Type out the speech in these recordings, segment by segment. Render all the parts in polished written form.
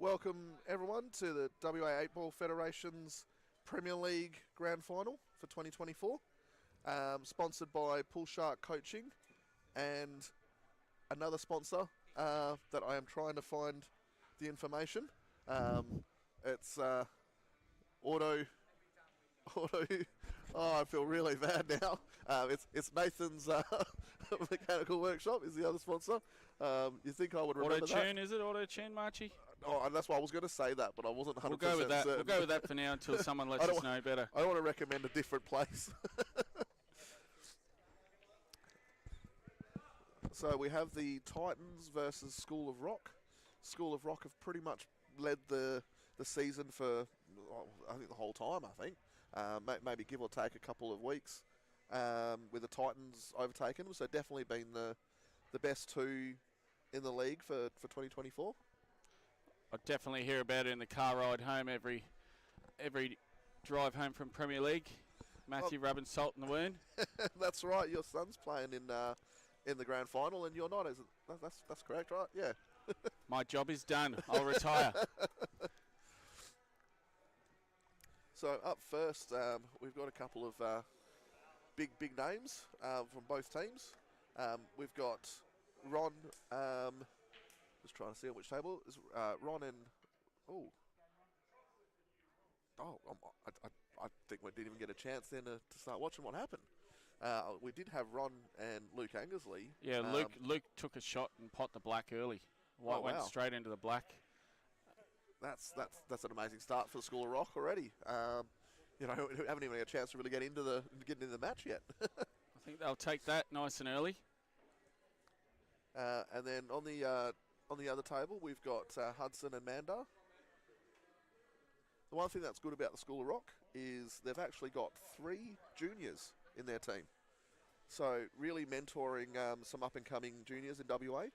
Welcome everyone to the W.A.E.B.F Federation's Premier League Grand Final for 2024, sponsored by Pool Shark Coaching and another sponsor that I am trying to find the information. It's Auto. Oh, I feel really bad now. It's Nathan's Mechanical Workshop is the other sponsor. You think I would remember that? Auto-tune, is it? Auto-tune, Marchie? Oh, and that's why I was going to say that, but I wasn't 100% We'll go with that. certain. We'll go with that for now until someone lets us know better. I don't want to recommend a different place. So we have the Titans versus School of Rock. School of Rock have pretty much led the season for, I think, the whole time, I think. Maybe give or take a couple of weeks with the Titans overtaking them. So definitely been the best two in the league for 2024. I definitely hear about it in the car ride home every drive home from Premier League. Matthew rubbing salt in the wound. That's right. Your son's playing in the grand final, and you're not. Is it? That's correct, right? Yeah. My job is done. I'll retire. So up first, we've got a couple of big names from both teams. We've got Ron. Just trying to see on which table is Ron and I think we didn't even get a chance then to start watching what happened. We did have Ron and Luke Angersley. Yeah, Luke took a shot and pot the black early. White went straight into the black. That's an amazing start for the School of Rock already. We haven't even had a chance to really get into the match yet. I think they'll take that nice and early. And then on the other table, we've got Hudson and Mandar. The one thing that's good about the School of Rock is they've actually got 3 juniors in their team. So really mentoring some up-and-coming juniors in WA.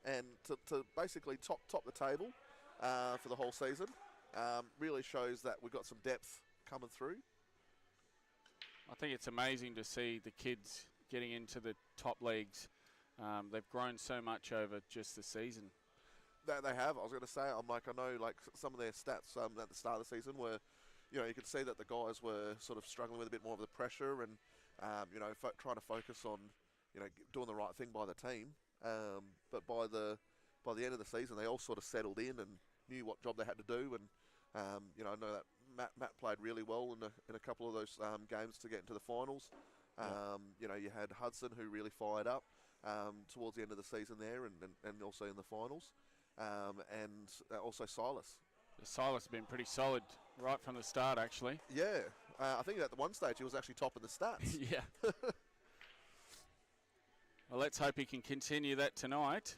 And to basically top the table for the whole season really shows that we've got some depth coming through. I think it's amazing to see the kids getting into the top leagues. They've grown so much over just the season. They have. I was going to say, I know some of their stats at the start of the season were, you could see that the guys were sort of struggling with a bit more of the pressure and, trying to focus on, doing the right thing by the team. But by the end of the season, they all sort of settled in and knew what job they had to do. And, I know that Matt played really well in a couple of those games to get into the finals. You had Hudson, who really fired up towards the end of the season there and also in the finals. And also Silas. Silas has been pretty solid right from the start, actually. Yeah. I think at the one stage he was actually top in the stats. Yeah. Well, let's hope he can continue that tonight.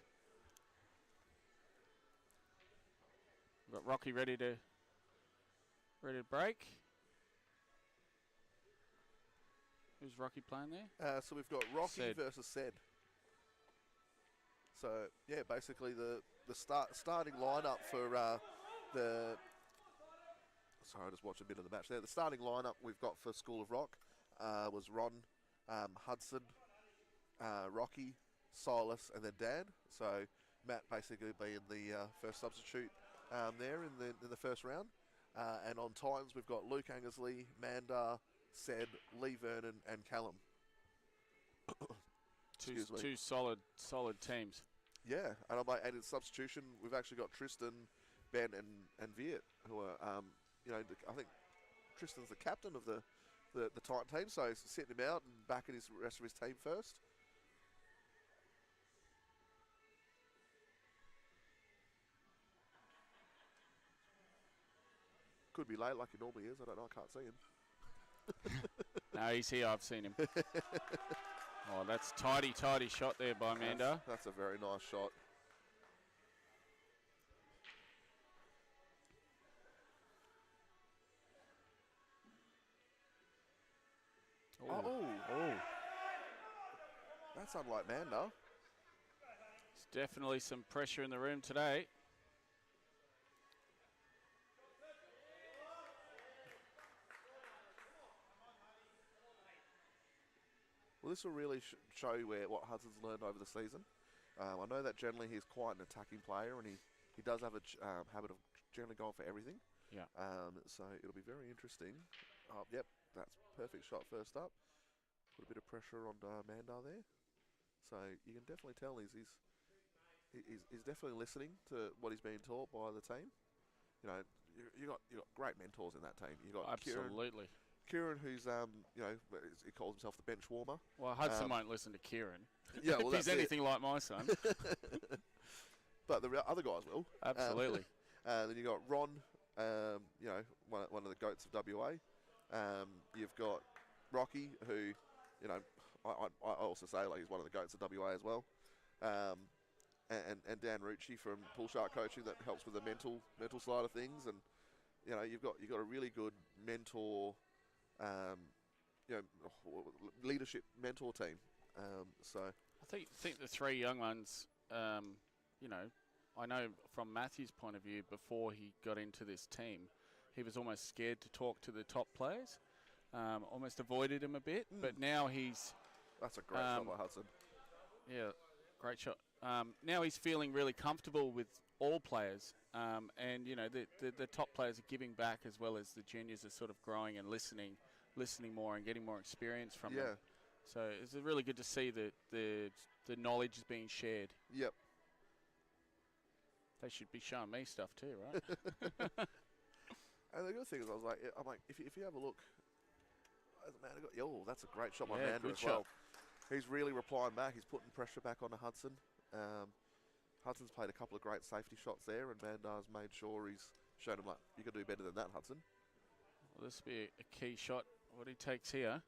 We've got Rocky ready to break. Who's Rocky playing there? So we've got Rocky versus Sed. So, yeah, basically the starting lineup for Sorry, I just watched a bit of the match there. The starting lineup we've got for School of Rock was Ron, Hudson, Rocky, Silas, and then Dan. So Matt basically being the first substitute there in the first round. And on Titans we've got Luke Angersley, Mandar, Sed, Lee Vernon, and Callum. Two solid teams. Yeah, and in substitution we've actually got Tristan, Ben, and Viet, who are I think Tristan's the captain of the Titan team, so he's sitting him out and backing the rest of his team first. Could be late like he normally is. I don't know. I can't see him. No, he's here. I've seen him. Oh, that's tidy shot there by Mandar. That's a very nice shot. Oh. That's unlike Mandar. There's definitely some pressure in the room today. Well, this will really show what Hudson's learned over the season. I know that generally he's quite an attacking player and he he does have a habit of generally going for everything. Yeah. So it'll be very interesting. Yep, that's perfect shot first up. Put a bit of pressure on Mandar there. So you can definitely tell he's definitely listening to what he's being taught by the team. You know, you got great mentors in that team. You got Absolutely. Kieran, who's you know, he calls himself the bench warmer. Well, Hudson won't listen to Kieran. Yeah, well, if he's anything like my son. But the other guys will. Absolutely. Then you got Ron, you know, one of the goats of WA. You've got Rocky, who, you know, I also say like he's one of the goats of WA as well. And Dan Rucci from Pool Shark Coaching that helps with the mental side of things. And you know, you've got a really good mentor, you know, leadership mentor team. So I think the three young ones, you know, I know from Matthew's point of view, before he got into this team, he was almost scared to talk to the top players, almost avoided him a bit. But now he's... That's a great shot by Hudson. Yeah, great shot. Now he's feeling really comfortable with all players. And, you know, the top players are giving back as well as the juniors are sort of growing and listening more and getting more experience from them. So it's really good to see the knowledge is being shared. Yep. They should be showing me stuff too, right? And the good thing is, I'm like, if you have a look, that's a great shot by Mandar good as shot. well. He's really replying back. He's putting pressure back onto Hudson. Hudson's played a couple of great safety shots there, and Mandar's made sure he's shown him, like, you can do better than that, Hudson. Well, this will be a key shot, what he takes here.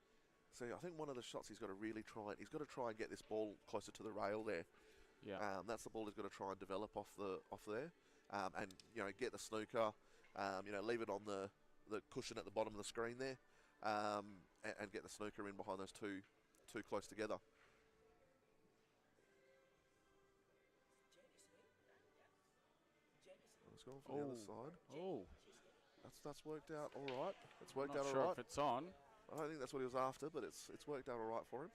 So I think one of the shots he's got to really try and get this ball closer to the rail there. Yeah. That's the ball he's got to try and develop off there. And, you know, get the snooker, you know, leave it on the cushion at the bottom of the screen there, and get the snooker in behind those two close together. Let's go from the other side. Oh. That's worked out all right. It's worked out Not all sure right. if it's on. I don't think that's what he was after, but it's worked out all right for him.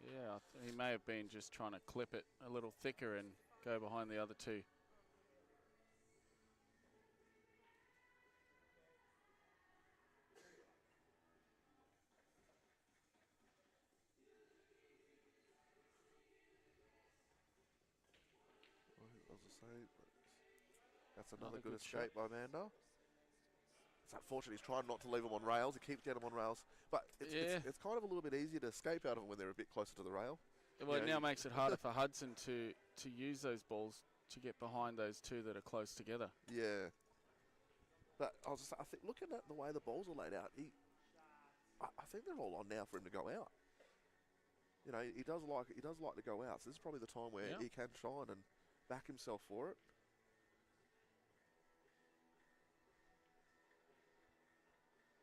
Yeah, he may have been just trying to clip it a little thicker and go behind the other two. As I say, that's another good escape by Mandar. It's unfortunate he's trying not to leave them on rails. He keeps getting them on rails. But it's kind of a little bit easier to escape out of them when they're a bit closer to the rail. Well, it now makes it harder for Hudson to use those balls to get behind those two that are close together. Yeah. But I think looking at the way the balls are laid out, I think they're all on now for him to go out. You know, he does like to go out. So this is probably the time where he can shine and back himself for it.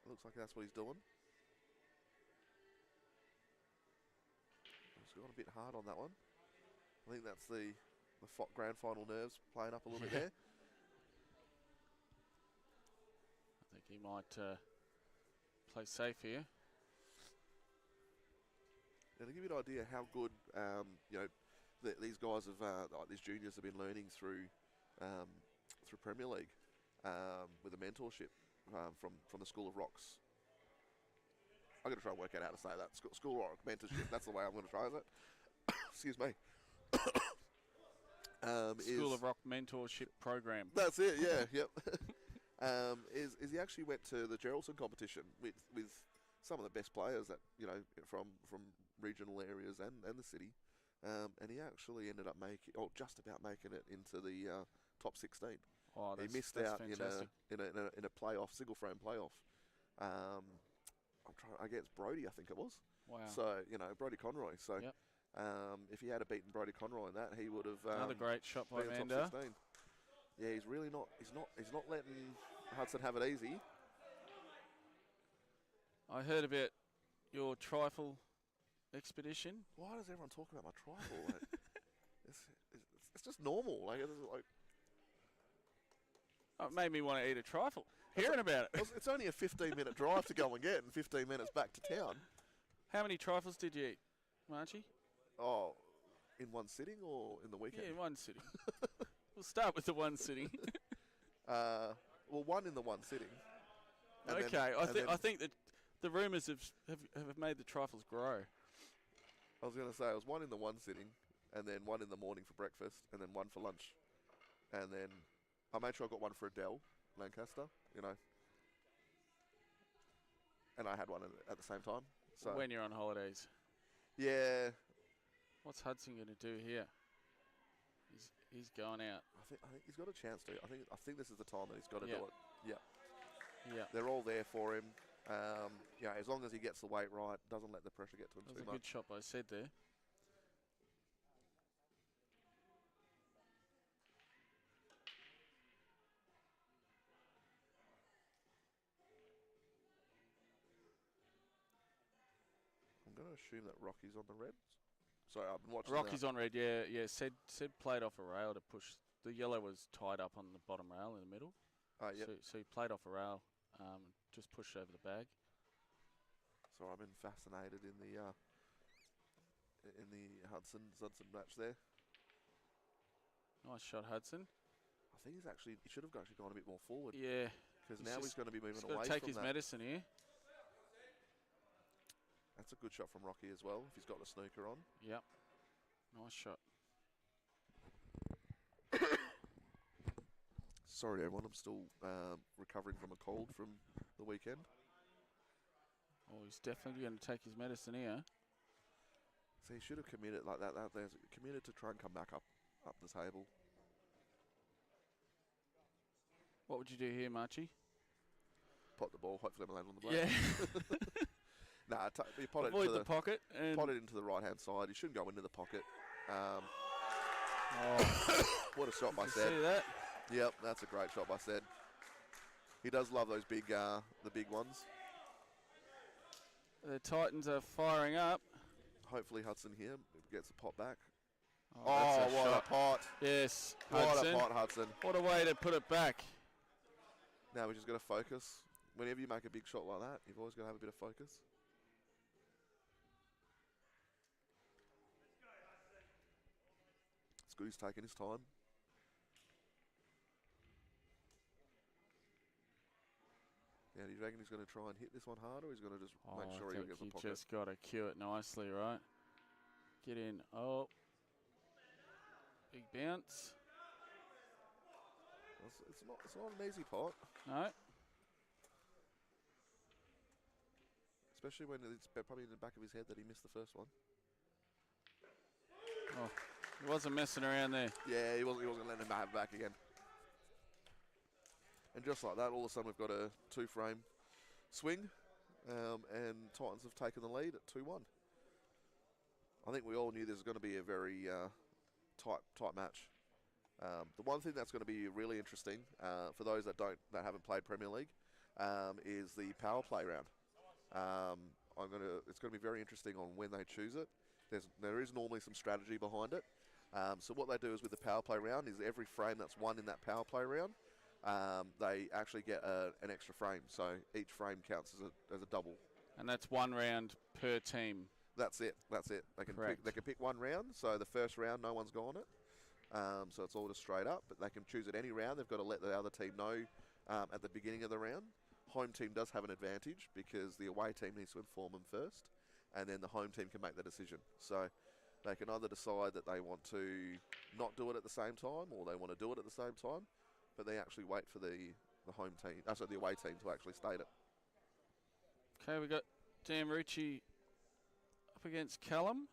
It looks like that's what he's doing. He's gone a bit hard on that one. I think that's the grand final nerves playing up a little bit there. I think he might play safe here. Now, to give you an idea how good, you know, these guys have, like these juniors have been learning through Premier League with a mentorship from the School of Rocks. I'm going to try and work out how to say that. School of Rock mentorship. That's the way I'm going to try it. Excuse me. School of Rock mentorship program. That's it. Yeah. Yep. Is he actually went to the Geraldton competition with some of the best players that, you know, from regional areas and the city, and he actually ended up just about making it into the top 16. Oh, he missed out in a playoff, single frame playoff. I'm trying against Brody, I think it was. Wow. So, you know, Brody Conroy. So if he had beaten Brody Conroy in that, he would have another great shot by Mandar. Yeah, he's really not. He's not letting Hudson have it easy. I heard about your trifle expedition. Why does everyone talk about my trifle? Like, it's just normal. Like it's like. Oh, it made me want to eat a trifle. Hearing about it. It's only a 15-minute drive to go and get, and 15 minutes back to town. How many trifles did you eat, Marchie? Oh, in one sitting or in the weekend? Yeah, in one sitting. We'll start with the one sitting. Well, one in the one sitting. And Okay, I think that the rumours have made the trifles grow. I was going to say it was one in the one sitting, and then one in the morning for breakfast, and then one for lunch, and then I made sure I got one for Adele Lancaster, and I had one at the same time. So When you're on holidays, yeah, what's Hudson going to do here? He's going out. I think he's got a chance to. I think this is the time that he's got to Yeah. do it. Yeah. Yeah, They're all there for him. As long as he gets the weight right, doesn't let the pressure get to him that too was a much. good shot by Sid there. I'm going to assume that Rocky's on the reds. Sorry, I've been watching. Rocky's on red, yeah. Sid played off a rail to push. The yellow was tied up on the bottom rail in the middle. Yep. So he played off a rail, just pushed over the bag. So I've been fascinated in the Hudson match there. Nice shot, Hudson. I think he should have actually gone a bit more forward. Yeah. Because now he's going to be moving He's got away to take from his that. medicine here. That's a good shot from Rocky as well, if he's got the snooker on. Yep. Nice shot. Sorry, everyone. I'm still recovering from a cold from the weekend. Oh, he's definitely going to take his medicine here. So he should have committed like that. There's committed to try and come back up the table. What would you do here, Marchie? Pot the ball. Hopefully, I'm land on the black. Yeah. Nah, he potted Avoid into the pocket. And potted into the right-hand side. He shouldn't go into the pocket. What a shot by Sed. See that? Yep, that's a great shot by Sed. He does love those the big ones. The Titans are firing up. Hopefully Hudson here gets a pot back. That's a what shot. a pot. Yes, What Hudson. a pot, Hudson. What a way to put it back. Now we just got to focus. Whenever you make a big shot like that, you've always got to have a bit of focus. It's good he's taking his time. Now, do you reckon he's going to try and hit this one hard, or he's going to just make sure he gets the pocket? You just got to cue it nicely, right? Get in. Oh. Big bounce. It's not an easy pot. No. Especially when it's probably in the back of his head that he missed the first one. Oh, he wasn't messing around there. Yeah, he wasn't going to let him have it back again. And just like that, all of a sudden we've got a two-frame swing, and Titans have taken the lead at 2-1. I think we all knew this was going to be a very tight match. The one thing that's going to be really interesting for those that haven't played Premier League is the power play round. It's going to be very interesting on when they choose it. There is normally some strategy behind it. So what they do is with the power play round is every frame that's won in that power play round, they actually get an extra frame. So each frame counts as a double. And that's one round per team. That's it. They can pick one round. So the first round, no one's gone it. So it's all just straight up. But they can choose at any round. They've got to let the other team know at the beginning of the round. Home team does have an advantage because the away team needs to inform them first, and then the home team can make the decision. So they can either decide that they want to not do it at the same time, or they want to do it at the same time, but they actually wait for the home team, the away team to actually state it. Okay, we got Dan Rucci up against Callum.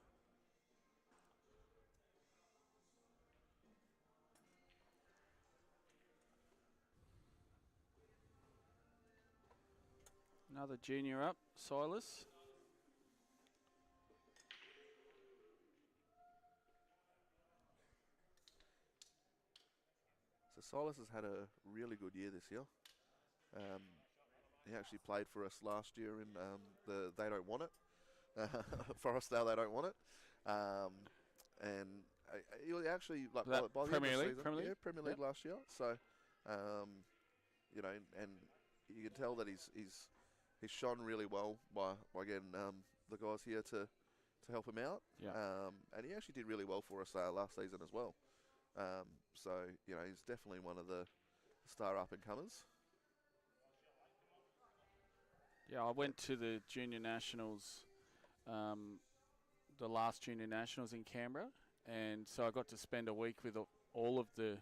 Another junior up, Silas. So Silas has had a really good year this year. He actually played for us last year in the They Don't Want It. Forestdale, They Don't Want It. And he was actually by the end of the season, Premier League last year. So, and you can tell that he's shone really well by getting the guys here to help him out. Yeah. And he actually did really well for us last season as well. So, you know, he's definitely one of the star up-and-comers. Yeah, I went to the junior nationals, the last junior nationals in Canberra, and so I got to spend a week with all of the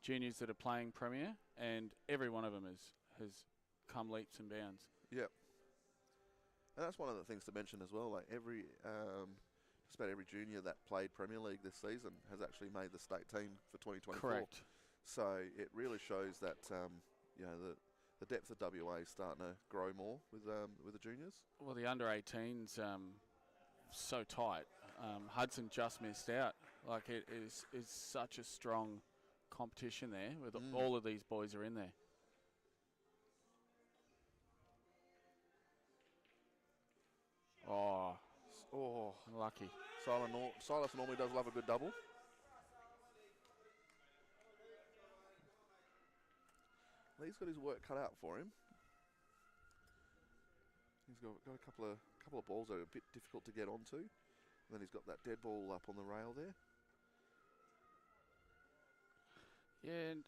juniors that are playing Premier, and every one of them has come leaps and bounds. Yep. And that's one of the things to mention as well. Like just about every junior that played Premier League this season has actually made the state team for 2024. Correct. So it really shows that you know the depth of WA is starting to grow more with the juniors. Well, the under-18s so tight. Hudson just missed out. Like it is such a strong competition there. With all of these boys are in there. Oh, lucky. Silas normally does love a good double. He's got his work cut out for him. He's got a couple of balls that are a bit difficult to get onto. And then he's got that dead ball up on the rail there. Yeah, and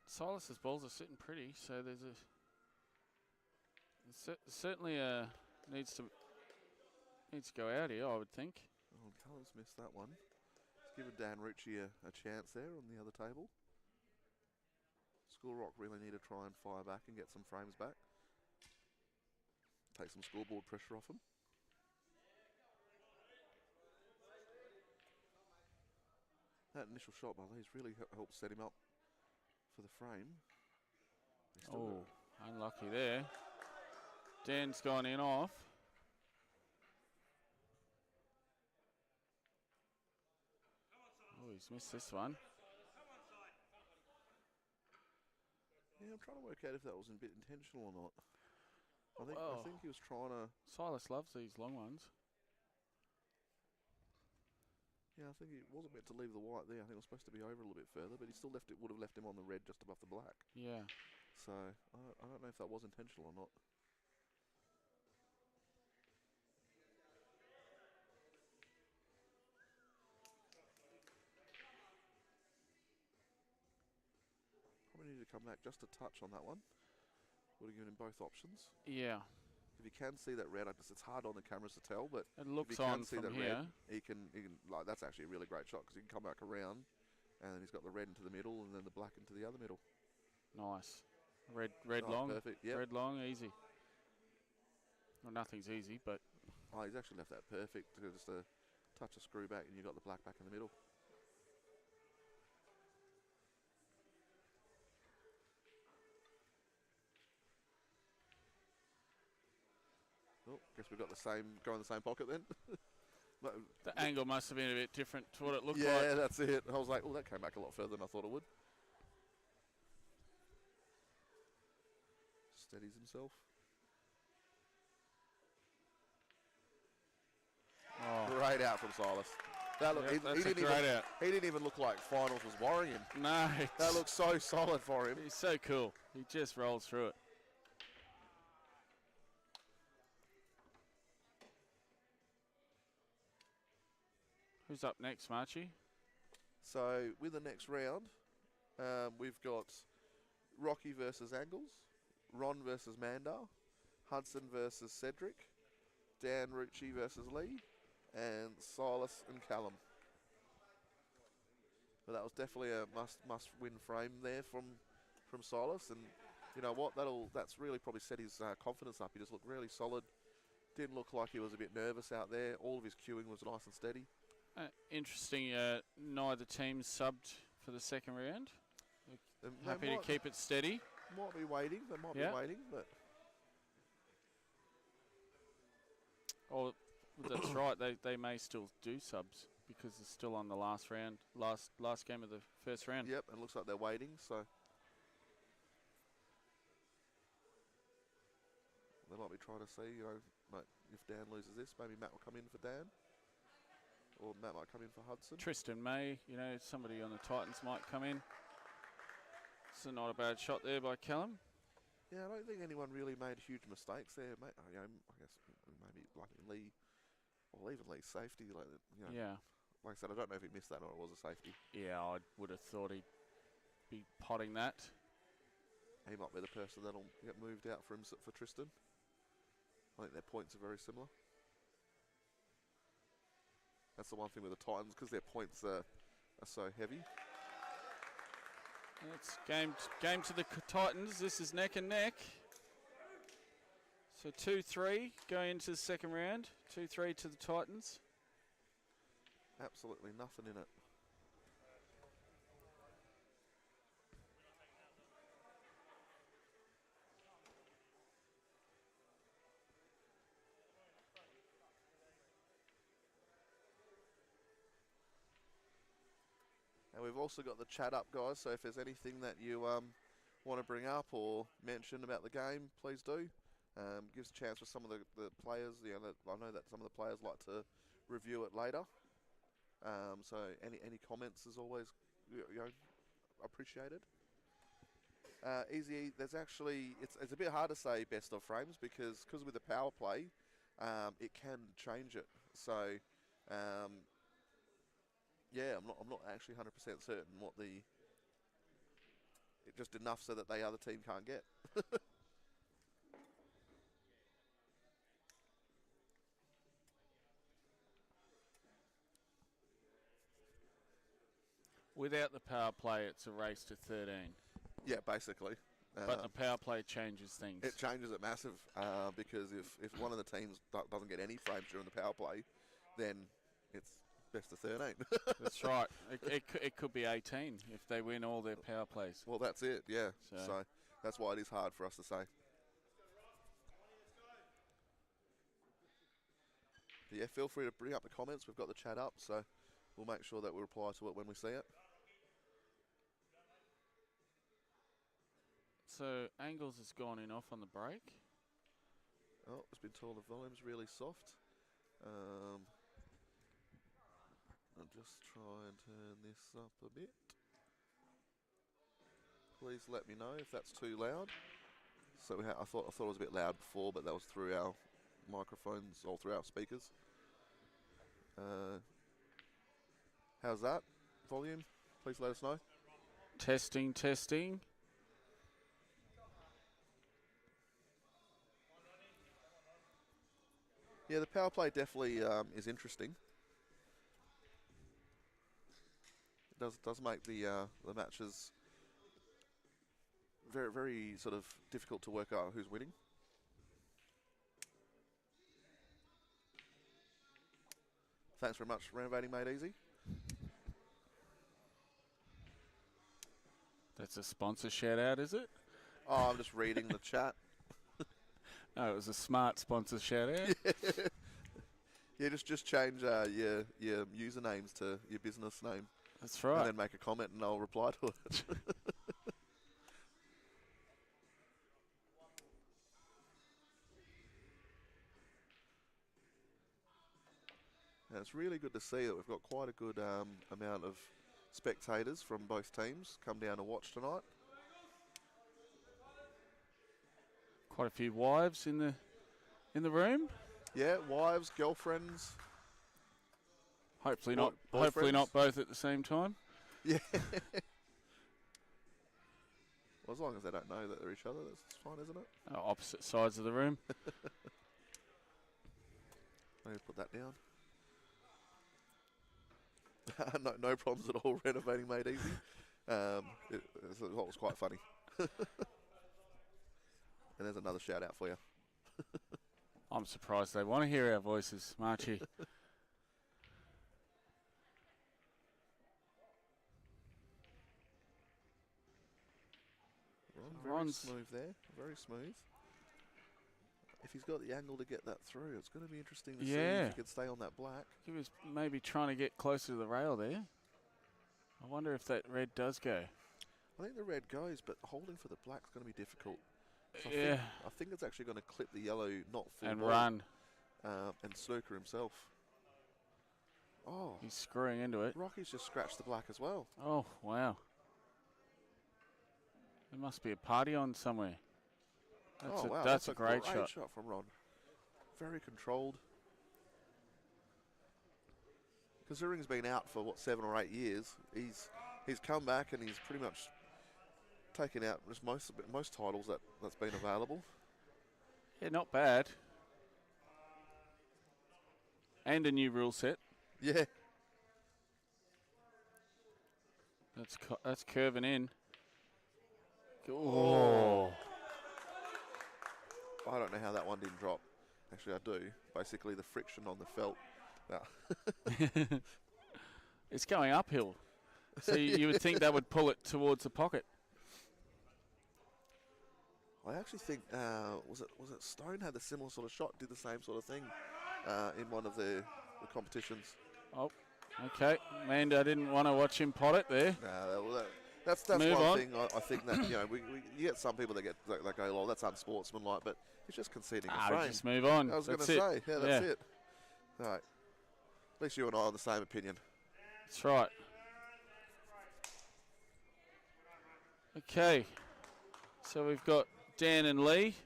Silas's balls are sitting pretty, so there's certainly needs to go out here, I would think. Oh, Callum's missed that one. Let's give Dan Rucci a chance there on the other table. School Rock really need to try and fire back and get some frames back. Take some scoreboard pressure off him. That initial shot by Lee's really helped set him up for the frame. Oh, unlucky there. Dan's gone in off. Oh, he's missed this one. Yeah, I'm trying to work out if that was a bit intentional or not. I think he was trying to. Silas loves these long ones. Yeah, I think he wasn't meant to leave the white there. I think it was supposed to be over a little bit further, but he still would have left him on the red just above the black. Yeah. So I don't know if that was intentional or not. Probably need to come back just a touch on that one. Would have given him both options. Yeah. If you can see that red, it's hard on the cameras to tell, but it looks if you can on see from that here. red, he can like that's actually a really great shot because he can come back around, and then he's got the red into the middle and then the black into the other middle. Nice. Red long. Perfect. Yep. Red long, easy. Well, nothing's easy, but he's actually left that perfect. Just a touch of screw back, and you got the black back in the middle. Oh, guess we've got the same, go in the same pocket then. the angle must have been a bit different to what it looked like. Yeah, that's it. I was like, oh, that came back a lot further than I thought it would. Steadies himself. Oh. Great out from Silas. That look, he didn't even look like finals was worrying him. No. That looks so solid for him. He's so cool. He just rolls through it. Who's up next, Marchie? So with the next round, we've got Rocky versus Angles, Ron versus Mandar, Hudson versus Cedric, Dan Rucci versus Lee, and Silas and Callum. But that was definitely a must win frame there from Silas, and you know what, that's really probably set his confidence up. He just looked really solid. Didn't look like he was a bit nervous out there. All of his cueing was nice and steady. Interesting, neither team subbed for the second round. Happy to keep it steady. Might be waiting. They might be waiting, but. Oh, that's right. They may still do subs because it's still on the last round, last game of the first round. Yep, and it looks like they're waiting. So they might be trying to see, you know, if Dan loses this, maybe Matt will come in for Dan. Or Matt might come in for Hudson. Tristan May, you know, somebody on the Titans might come in. So not a bad shot there by Callum. Yeah, I don't think anyone really made huge mistakes there, mate. You know, I guess maybe like Lee, or even Lee's safety. Like, you know, yeah. like I said, I don't know if he missed that or it was a safety. Yeah, I would have thought he'd be potting that. He might be the person that'll get moved out for him for Tristan. I think their points are very similar. That's the one thing with the Titans, because their points are so heavy. It's game to the Titans. This is neck and neck. So 2-3 going into the second round. 2-3 to the Titans. Absolutely nothing in it. And we've also got the chat up, guys, so if there's anything that you want to bring up or mention about the game, please do. Gives a chance for some of the players. I know that some of the players like to review it later. So any comments is always appreciated. Easy. There's actually it's a bit hard to say best of frames because with the power play, it can change it. So yeah, I'm not actually 100% certain what just enough so that the other team can't get. Without the power play, it's a race to 13. Yeah, basically. But the power play changes things. It changes it massive because if one of the teams doesn't get any frames during the power play, then it's best of 13. That's right. It could be 18 if they win all their power plays. Well, that's it, yeah. So that's why it is hard for us to say. But yeah, feel free to bring up the comments. We've got the chat up, so we'll make sure that we reply to it when we see it. So Angles has gone in off on the break. Oh, it's been told the volume's really soft. I'll just try and turn this up a bit. Please let me know if that's too loud. So I thought it was a bit loud before, but that was through our microphones or through our speakers. How's that volume? Please let us know. Testing. Yeah, the power play definitely is interesting. It does make the matches very, very sort of difficult to work out who's winning. Thanks very much, Renovating Made Easy. That's a sponsor shout out, is it? Oh, I'm just reading the chat. No, it was a smart sponsor shout out. Yeah, just change your usernames to your business name. That's right. And then make a comment and I'll reply to it. And it's really good to see that we've got quite a good amount of spectators from both teams come down to watch tonight. Quite a few wives in the room. Yeah, wives, girlfriends. Hopefully not. Hopefully not both at the same time. Yeah. Well, as long as they don't know that they're each other, that's fine, isn't it? Opposite sides of the room. Maybe put that down. No problems at all. Renovating Made Easy. It was quite funny. And there's another shout out for you. I'm surprised they want to hear our voices, Marchie. Very smooth there. Very smooth. If he's got the angle to get that through, it's going to be interesting to see if he can stay on that black. He was maybe trying to get closer to the rail there. I wonder if that red does go. I think the red goes, but holding for the black's going to be difficult. So I think it's actually going to clip the yellow, not full and ball, run. And snooker himself. Oh, he's screwing into it. Rocky's just scratched the black as well. Oh, wow. There must be a party on somewhere. That's a great shot from Ron. Very controlled. considering he's been out for, 7 or 8 years, he's come back and he's pretty much taken out just most titles that's been available. Yeah, not bad. And a new rule set. Yeah. That's curving in. Oh. I don't know how that one didn't drop. Actually, I do. Basically, the friction on the felt. No. It's going uphill. So you would think that would pull it towards the pocket. I actually think, was it Stone had a similar sort of shot, did the same sort of thing in one of the competitions. Oh, okay. Amanda, I didn't want to watch him pot it there. No, that's Move one on. thing. I think that you get some people that go, "Oh, that's unsportsmanlike," but it's just conceding a frame. Just move on. I was going to say, that's it. All right. At least you and I are the same opinion. That's right. Okay. So we've got Dan and Lee.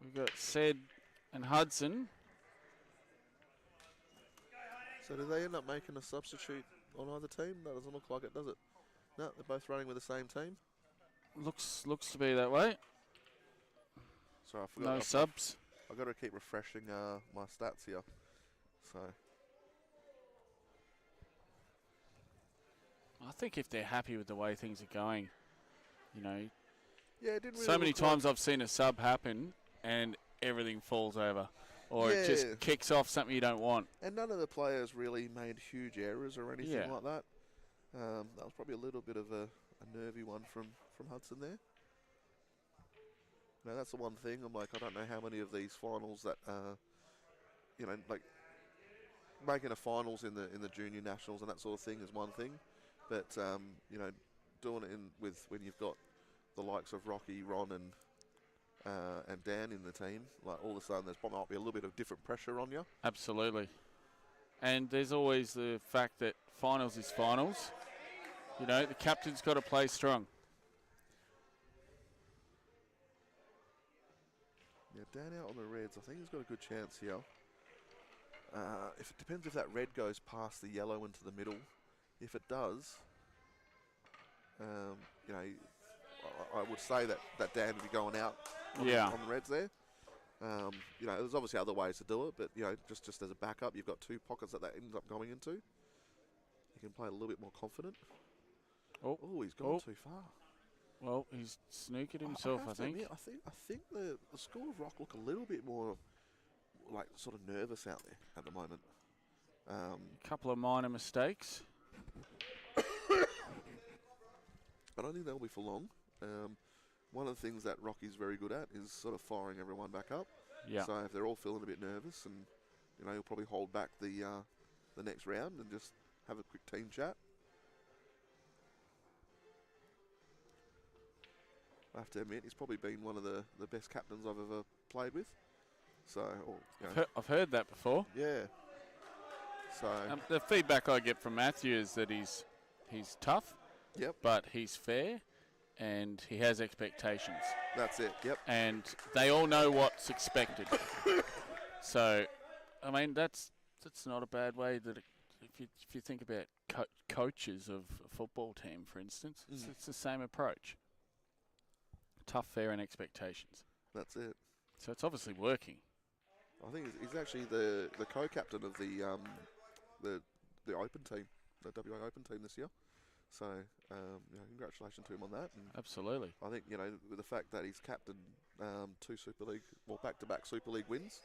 We've got Sed and Hudson. So do they end up making a substitute on either team? That doesn't look like it, does it? No, they're both running with the same team. Looks to be that way. Sorry, I forgot. No subs. I've got to keep refreshing my stats here. So I think if they're happy with the way things are going, yeah, it didn't really so many look times I've seen a sub happen and everything falls over. Or it just kicks off something you don't want. And none of the players really made huge errors or anything like that. That was probably a little bit of a nervy one from Hudson there. Now that's the one thing. I'm like, I don't know how many of these finals that, like making a finals in the junior nationals and that sort of thing is one thing, but doing it when you've got the likes of Rocky, Ron, and Dan in the team, like all of a sudden there's probably might be a little bit of different pressure on you. Absolutely. And there's always the fact that finals is finals. The captain's got to play strong. Yeah, Dan out on the Reds. I think he's got a good chance here. If it depends if that red goes past the yellow into the middle. If it does, I would say that Dan would be going out on the Reds there. There's obviously other ways to do it, but just as a backup, you've got two pockets that ends up going into. You can play a little bit more confident. Oh, he's gone too far. Well, he's snookered himself, I think. Admit, I think the School of Rock look a little bit more like sort of nervous out there at the moment. A couple of minor mistakes. I don't think they'll be for long. One of the things that Rocky's very good at is sort of firing everyone back up. Yeah. So if they're all feeling a bit nervous, and he'll probably hold back the next round and just have a quick team chat. I have to admit, he's probably been one of the best captains I've ever played with. So, I've heard that before. Yeah. So the feedback I get from Matthew is that he's tough. Yep. But he's fair, and he has expectations. That's it. Yep. And they all know what's expected. So, I mean, that's not a bad way. That if you think about coaches of a football team, for instance, it's the same approach. Tough, fair, and expectations. That's it. So it's obviously working. I think he's actually the co-captain of the Open team, the W.A.E.B.F Open team this year. So, congratulations to him on that. And absolutely. I think, with the fact that he's captained two Super League, back-to-back Super League wins,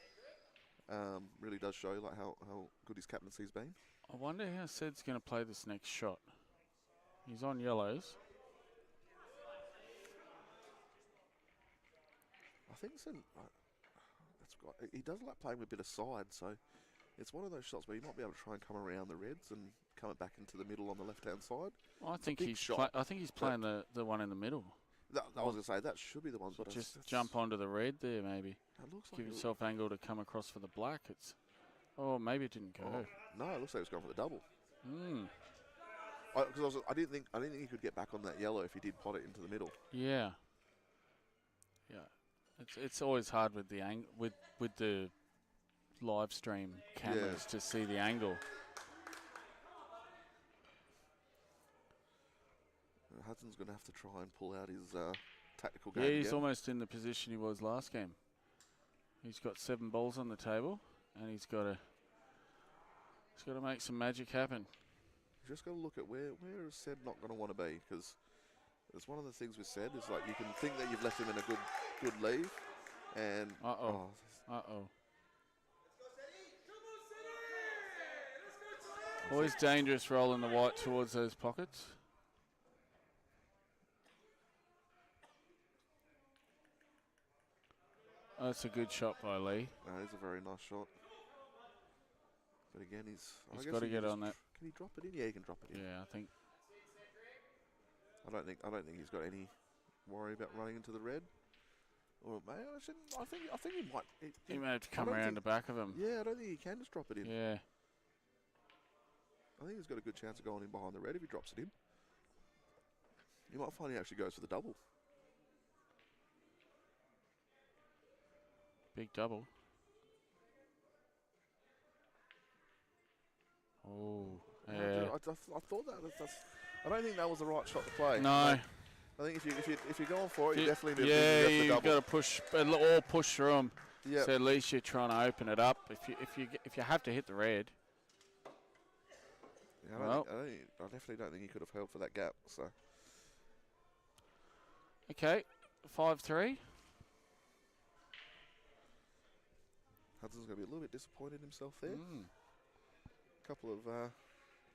really does show like how good his captaincy's been. I wonder how Sed's going to play this next shot. He's on yellows. I think he does like playing with a bit of side, so it's one of those shots where you might be able to try and come around the Reds and come it back into the middle on the left-hand side. Well, I think he's playing the one in the middle. I was going to say that should be the one, but just jump onto the red there, maybe. It looks Give like yourself angle to come across for the black. Maybe it didn't go. No, it looks like it was going for the double. Because I didn't think he could get back on that yellow if he did pot it into the middle. Yeah. It's always hard with the live stream cameras to see the angle. Hudson's going to have to try and pull out his tactical Yeah, game he's again. almost in the position he was last game. He's got 7 balls on the table, and he's got to make some magic happen. You just got to look at where is Sed not going to want to be, because it's one of the things we said is like you can think that you've left him in a good leave, and Always dangerous rolling the white towards those pockets. Oh, that's a good shot by Lee. It's a very nice shot. But again, he's got to get on that. Can he drop it in? Yeah, he can drop it in. Yeah, I think. I don't think he's got any worry about running into the red. Or I think he might. He may have to come around the back of him. Yeah, I don't think he can just drop it in. Yeah. I think he's got a good chance of going in behind the red if he drops it in. You might find he actually goes for the double. Big double. Oh, yeah. I thought that's. I don't think that was the right shot to play. No. I think if you're going for it, you definitely need to the double. Got to push, or push through them. Yeah. So at least you're trying to open it up. If you have to hit the red. Yeah, I definitely don't think he could have held for that gap. So. Okay, 5-3. Hudson's going to be a little bit disappointed in himself there. Couple of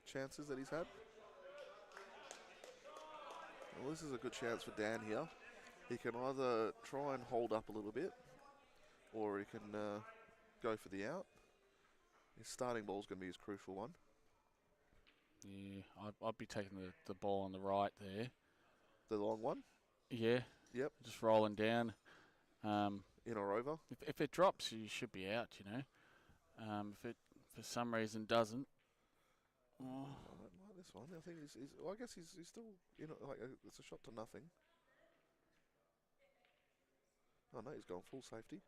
chances that he's had. Well, this is a good chance for Dan here. He can either try and hold up a little bit, or he can go for the out. His starting ball is going to be his crucial one. Yeah, I'd be taking the ball on the right there. The long one? Yeah. Yep. Just rolling down. In or over? If it drops, you should be out, you know. If it, for some reason, doesn't. I don't like this one. I think well, I guess he's still, it's a shot to nothing. Oh, no, he's gone full safety.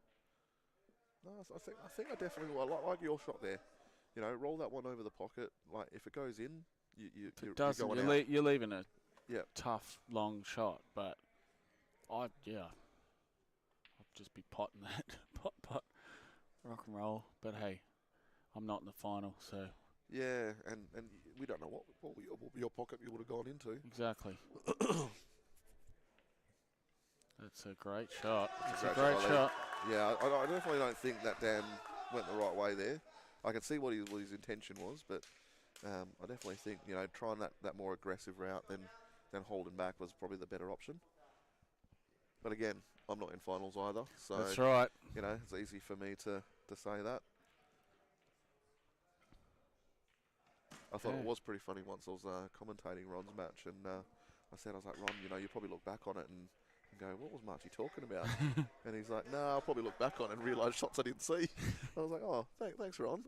No, I think I definitely like your shot there. You know, roll that one over the pocket. Like, if it goes in, you're going out. You're leaving a tough, long shot. But, I'd just be potting that. pot. Rock and roll. But, hey, I'm not in the final, so. Yeah, and we don't know what your pocket you would have gone into. Exactly. That's a great shot. It's a great shot. Yeah, I definitely don't think that Dan went the right way there. I can see what his intention was, but I definitely think, trying that more aggressive route than holding back was probably the better option. But again, I'm not in finals either, so that's right. It's easy for me to say that. I thought it was pretty funny once I was commentating Ron's match, and I was like, Ron, you probably look back on it and go, what was Marchie talking about? And he's like, no, I'll probably look back on it and realise shots I didn't see. I was like, oh, thanks, Ron.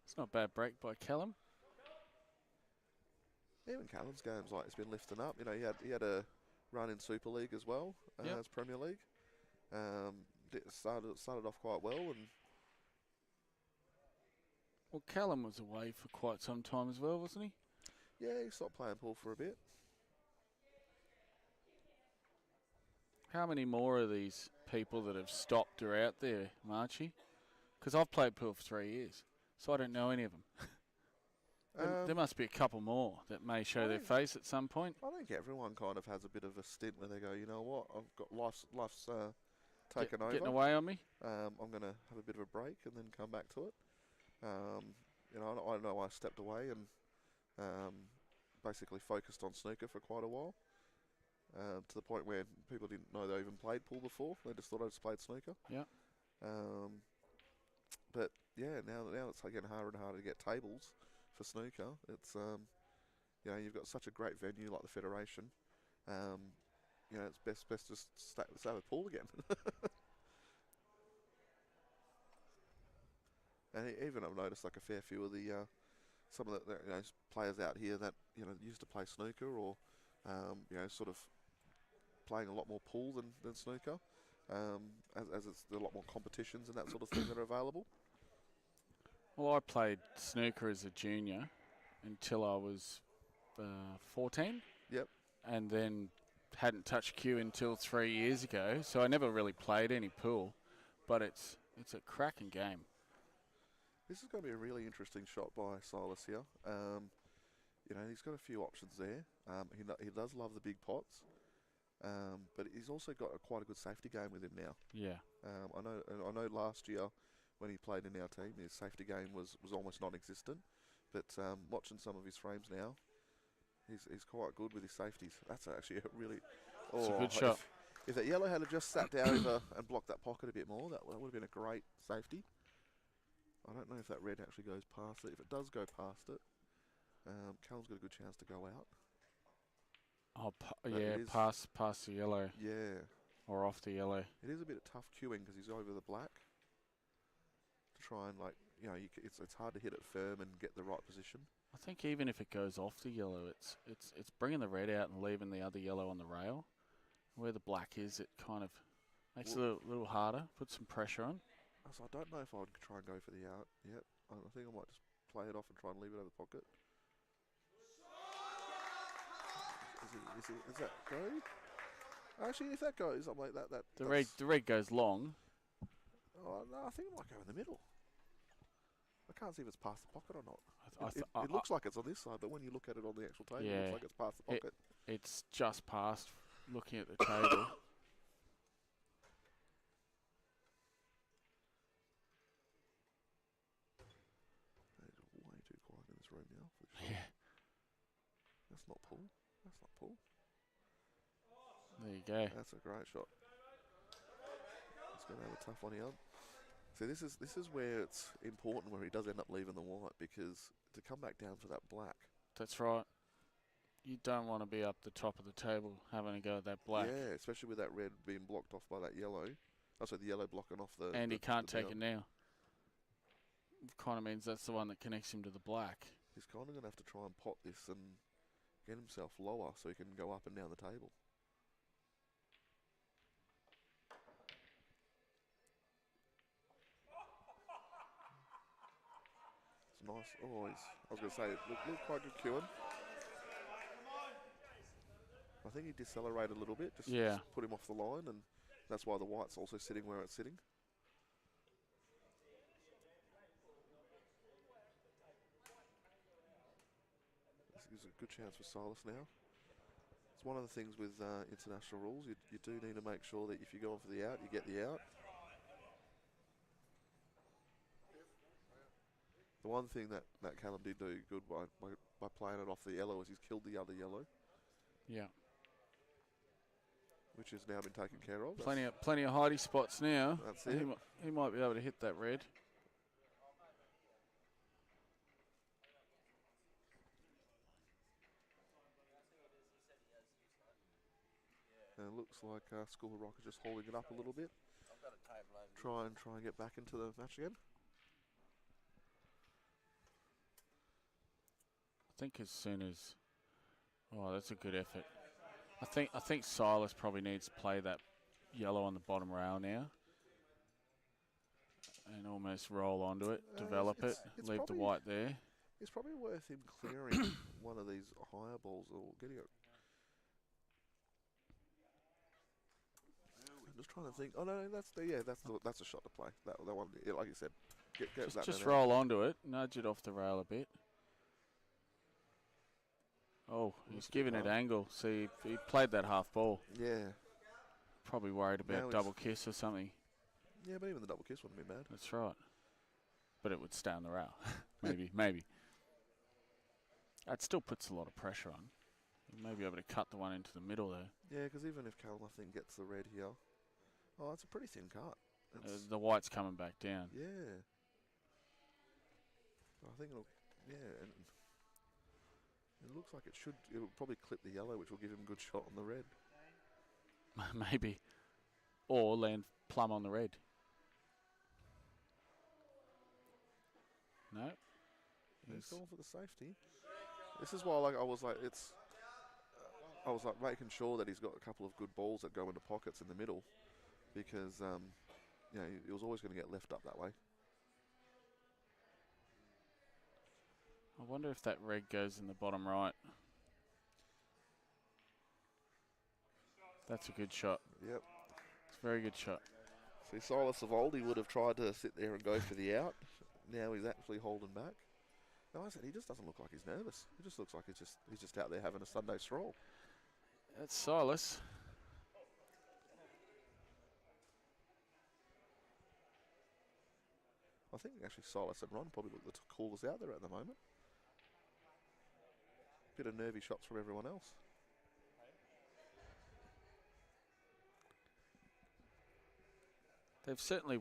It's not a bad break by Callum. Even Callum's games, it's been lifting up. He had a run in Super League as well as Premier League. Started off quite well, and well, Callum was away for quite some time as well, wasn't he? Yeah, he stopped playing pool for a bit. How many more of these people that have stopped are out there, Marchie? Because I've played pool for 3 years, so I don't know any of them. There must be a couple more that may show their face at some point. I think everyone kind of has a bit of a stint where they go, you know what, I've got life's taken over. Getting away on me. I'm going to have a bit of a break and then come back to it. I know I stepped away and basically focused on snooker for quite a while, to the point where people didn't know they even played pool before. They just thought I just played snooker. Yeah. But yeah, now it's getting harder and harder to get tables for snooker. It's you've got such a great venue like the Federation. It's best just stay with pool again. And even I've noticed a fair few of the some of the players out here that used to play snooker or sort of playing a lot more pool than snooker. as it's a lot more competitions and that sort of thing that are available? Well, I played snooker as a junior until I was 14. Yep. And then hadn't touched Q until 3 years ago, so I never really played any pool. But it's a cracking game. This is going to be a really interesting shot by Silas here. He's got a few options there. He does love the big pots, but he's also got quite a good safety game with him now. Yeah. I know last year when he played in our team, his safety game was almost non-existent. But watching some of his frames now, he's quite good with his safeties. That's actually a really... It's a good shot. If that yellow had just sat down and blocked that pocket a bit more, that would have been a great safety. I don't know if that red actually goes past it. If it does go past it, Callum's got a good chance to go out. Oh, past the yellow. Yeah. Or off the yellow. It is a bit of tough queuing because he's over the black. To try and, it's hard to hit it firm and get the right position. I think even if it goes off the yellow, it's bringing the red out and leaving the other yellow on the rail. Where the black is, it kind of makes it a little harder, put some pressure on. So I don't know if I would try and go for the out yet. I think I might just play it off and try and leave it over the pocket. Is that go? Actually, if that goes, I'm like that. The red goes long. Oh no, I think it might go in the middle. I can't see if it's past the pocket or not. It looks like it's on this side, but when you look at it on the actual table, it looks like it's past the pocket. It's just past. Looking at the table. It's way too quiet in this room now. For sure. Yeah. That's not pull. There you go. That's a great shot. He's going to have a tough one here. So this is where it's important where he does end up leaving the white, because to come back down for that black. That's right. You don't want to be up the top of the table having a go at that black. Yeah, especially with that red being blocked off by that yellow. Also, the yellow blocking off the... And he can't take it now. It kind of means that's the one that connects him to the black. He's kind of going to have to try and pot this and get himself lower so he can go up and down the table. It's nice. Oh, I was going to say, it looked quite good queuing. I think he decelerated a little bit, just put him off the line, and that's why the white's also sitting where it's sitting. This gives a good chance for Silas now. It's one of the things with international rules, you do need to make sure that if you're going for the out, you get the out. The one thing that Callum did do good by playing it off the yellow is he's killed the other yellow. Yeah. Which has now been taken care of. Plenty of hidey spots now. That's it. He might be able to hit that red. And it looks like School of Rock is just holding it up a little bit. Try and get back into the match again. I think as soon as... Oh, that's a good effort. I think Silas probably needs to play that yellow on the bottom rail now. And almost roll onto it, develop it, leave the white there. It's probably worth him clearing one of these higher balls or getting it. I'm just trying to think. Oh no, that's a shot to play. That one, like you said, just roll onto it, nudge it off the rail a bit. Oh, he's giving it angle. See, he played that half ball. Yeah. Probably worried about double kiss or something. Yeah, but even the double kiss wouldn't be bad. That's right. But it would stay on the rail. maybe. That still puts a lot of pressure on. You may be able to cut the one into the middle there. Yeah, because even if Callum, I think, gets the red here. Oh, that's a pretty thin cut. The white's coming back down. Yeah. I think it'll... Yeah, and... It looks like it'll probably clip the yellow, which will give him a good shot on the red. Maybe. Or land plumb on the red. No. He's going for the safety. This is why I was making sure that he's got a couple of good balls that go into pockets in the middle. because you know he was always going to get left up that way. I wonder if that red goes in the bottom right. That's a good shot. Yep. It's a very good shot. See, Silas of old, he would have tried to sit there and go for the out. Now he's actually holding back. No, I said he just doesn't look like he's nervous. He just looks like he's just out there having a Sunday stroll. That's Silas. I think actually Silas and Ron probably look the coolest out there at the moment. Bit of nervy shots from everyone else. They've certainly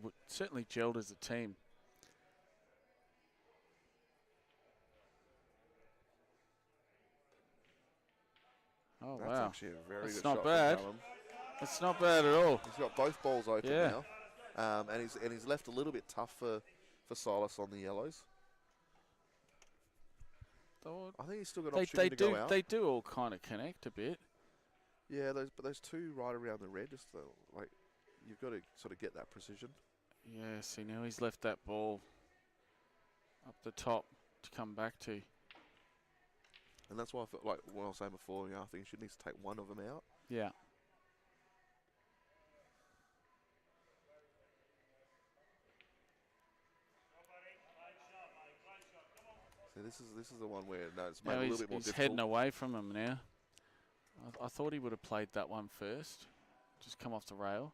gelled as a team. Oh, That's wow. actually a very That's good not shot bad. from Callum. That's not bad at all. He's got both balls open Yeah. now, and he's left a little bit tough for Silas on the yellows. I think he's still got opportunity to go out. They do all kind of connect a bit. Yeah, those two right around the red, just like you've got to sort of get that precision. Yeah, see now he's left that ball up the top to come back to. And that's why I felt like what I was saying before, I think he should need to take one of them out. Yeah. So this is the one where it's made a little bit more he's difficult. heading away from him now. I thought he would have played that one first. Just come off the rail.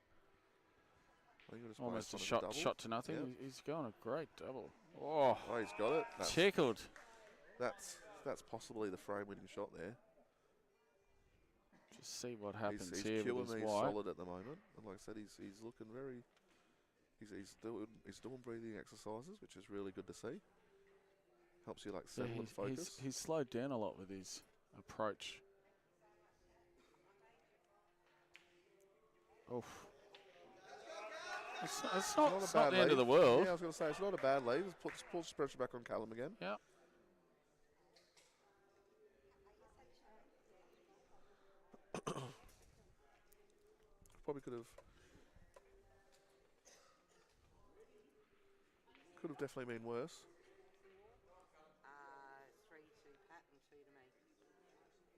I think he'll just Almost play a it on shot to nothing. Yep. He's going a great double. Oh, he's got it. tickled. That's possibly the frame-winning shot there. Just see what happens He's here killing with his these white. solid at the moment, and like I said, he's looking very. He's doing breathing exercises, which is really good to see. Helps you like settle and focus. He's slowed down a lot with his approach. Oof. It's not the end of the world. Yeah, I was going to say, it's not a bad lead. It puts pressure back on Callum again. Yeah. Probably could have definitely been worse. 3-2 Pat and 2 to me.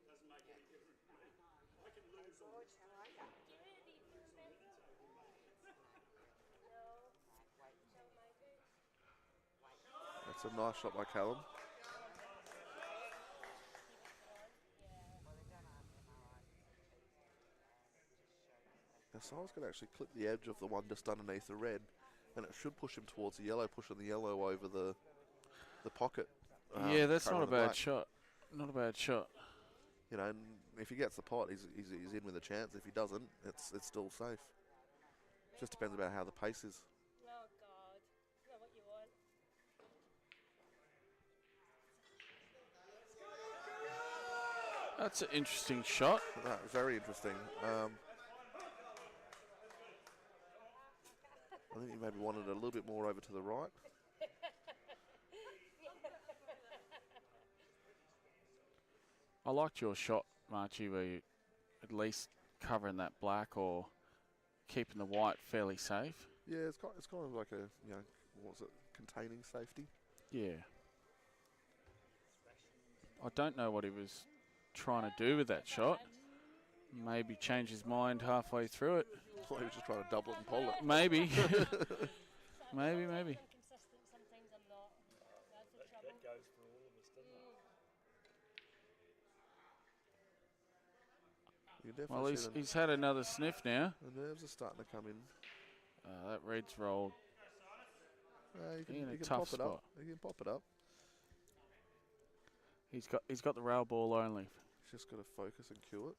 Doesn't make any difference to me. I can lose all this. That's a nice shot by Callum. Now Silas can actually clip the edge of the one just underneath the red, and it should push him towards the yellow, pushing the yellow over the pocket. Yeah, that's not a bad shot. Not a bad shot. You know, and if he gets the pot, he's in with a chance. If he doesn't, it's still safe. Just depends about how the pace is. Oh God, is that what you want? That's an interesting shot. Very interesting. I think he maybe wanted it a little bit more over to the right. I liked your shot, Marchie, where you at least covering that black or keeping the white fairly safe. Yeah, it's kind of like a, what was it, containing safety. Yeah. I don't know what he was trying to do with that shot. Maybe change his mind halfway through it. Well, he was just trying to double it and pull it. Maybe. maybe. Consistent, sometimes I'm not. That's the trouble. That goes for all of us, doesn't it? You can Well, definitely see he's had another sniff now. the nerves are starting to come in. That red's rolled. You In a can tough pop it spot. up. You can pop it up. He's got the rail ball only. He's just got to focus and cue it.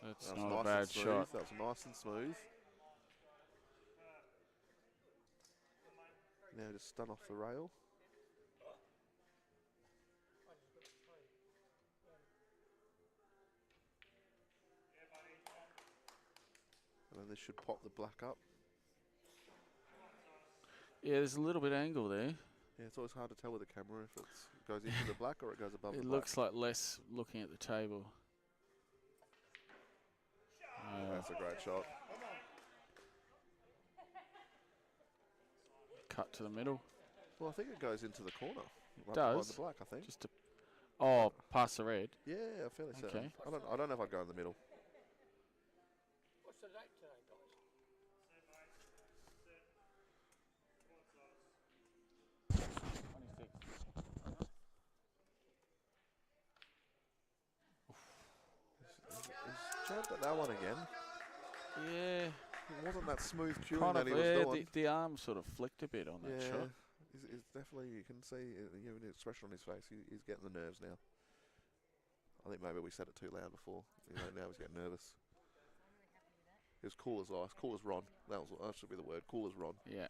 That's That was not nice a bad and smooth. shot. That was nice and smooth. Now just stun off the rail. And then this should pop the black up. Yeah, there's a little bit of angle there. Yeah, it's always hard to tell with the camera if it goes into the black or it goes above the It black. looks like less looking at the table. That's a great shot. Cut to the middle. Well, I think it goes into the corner. Right Does. behind the black, I think. Just past the red. Yeah, I'm fairly certain. Okay. I don't know if I'd go in the middle. What's the date today, guys? He's jumped at that one again. Yeah. It wasn't that smooth cueing Kind that of, he was doing. the arm sort of flicked a bit on that shot. He's definitely, you can see the expression on his face. He's getting the nerves now. I think maybe we said it too loud before. Now he's getting nervous. He was cool as ice, cool as Ron. That should be the word, cool as Ron. Yeah.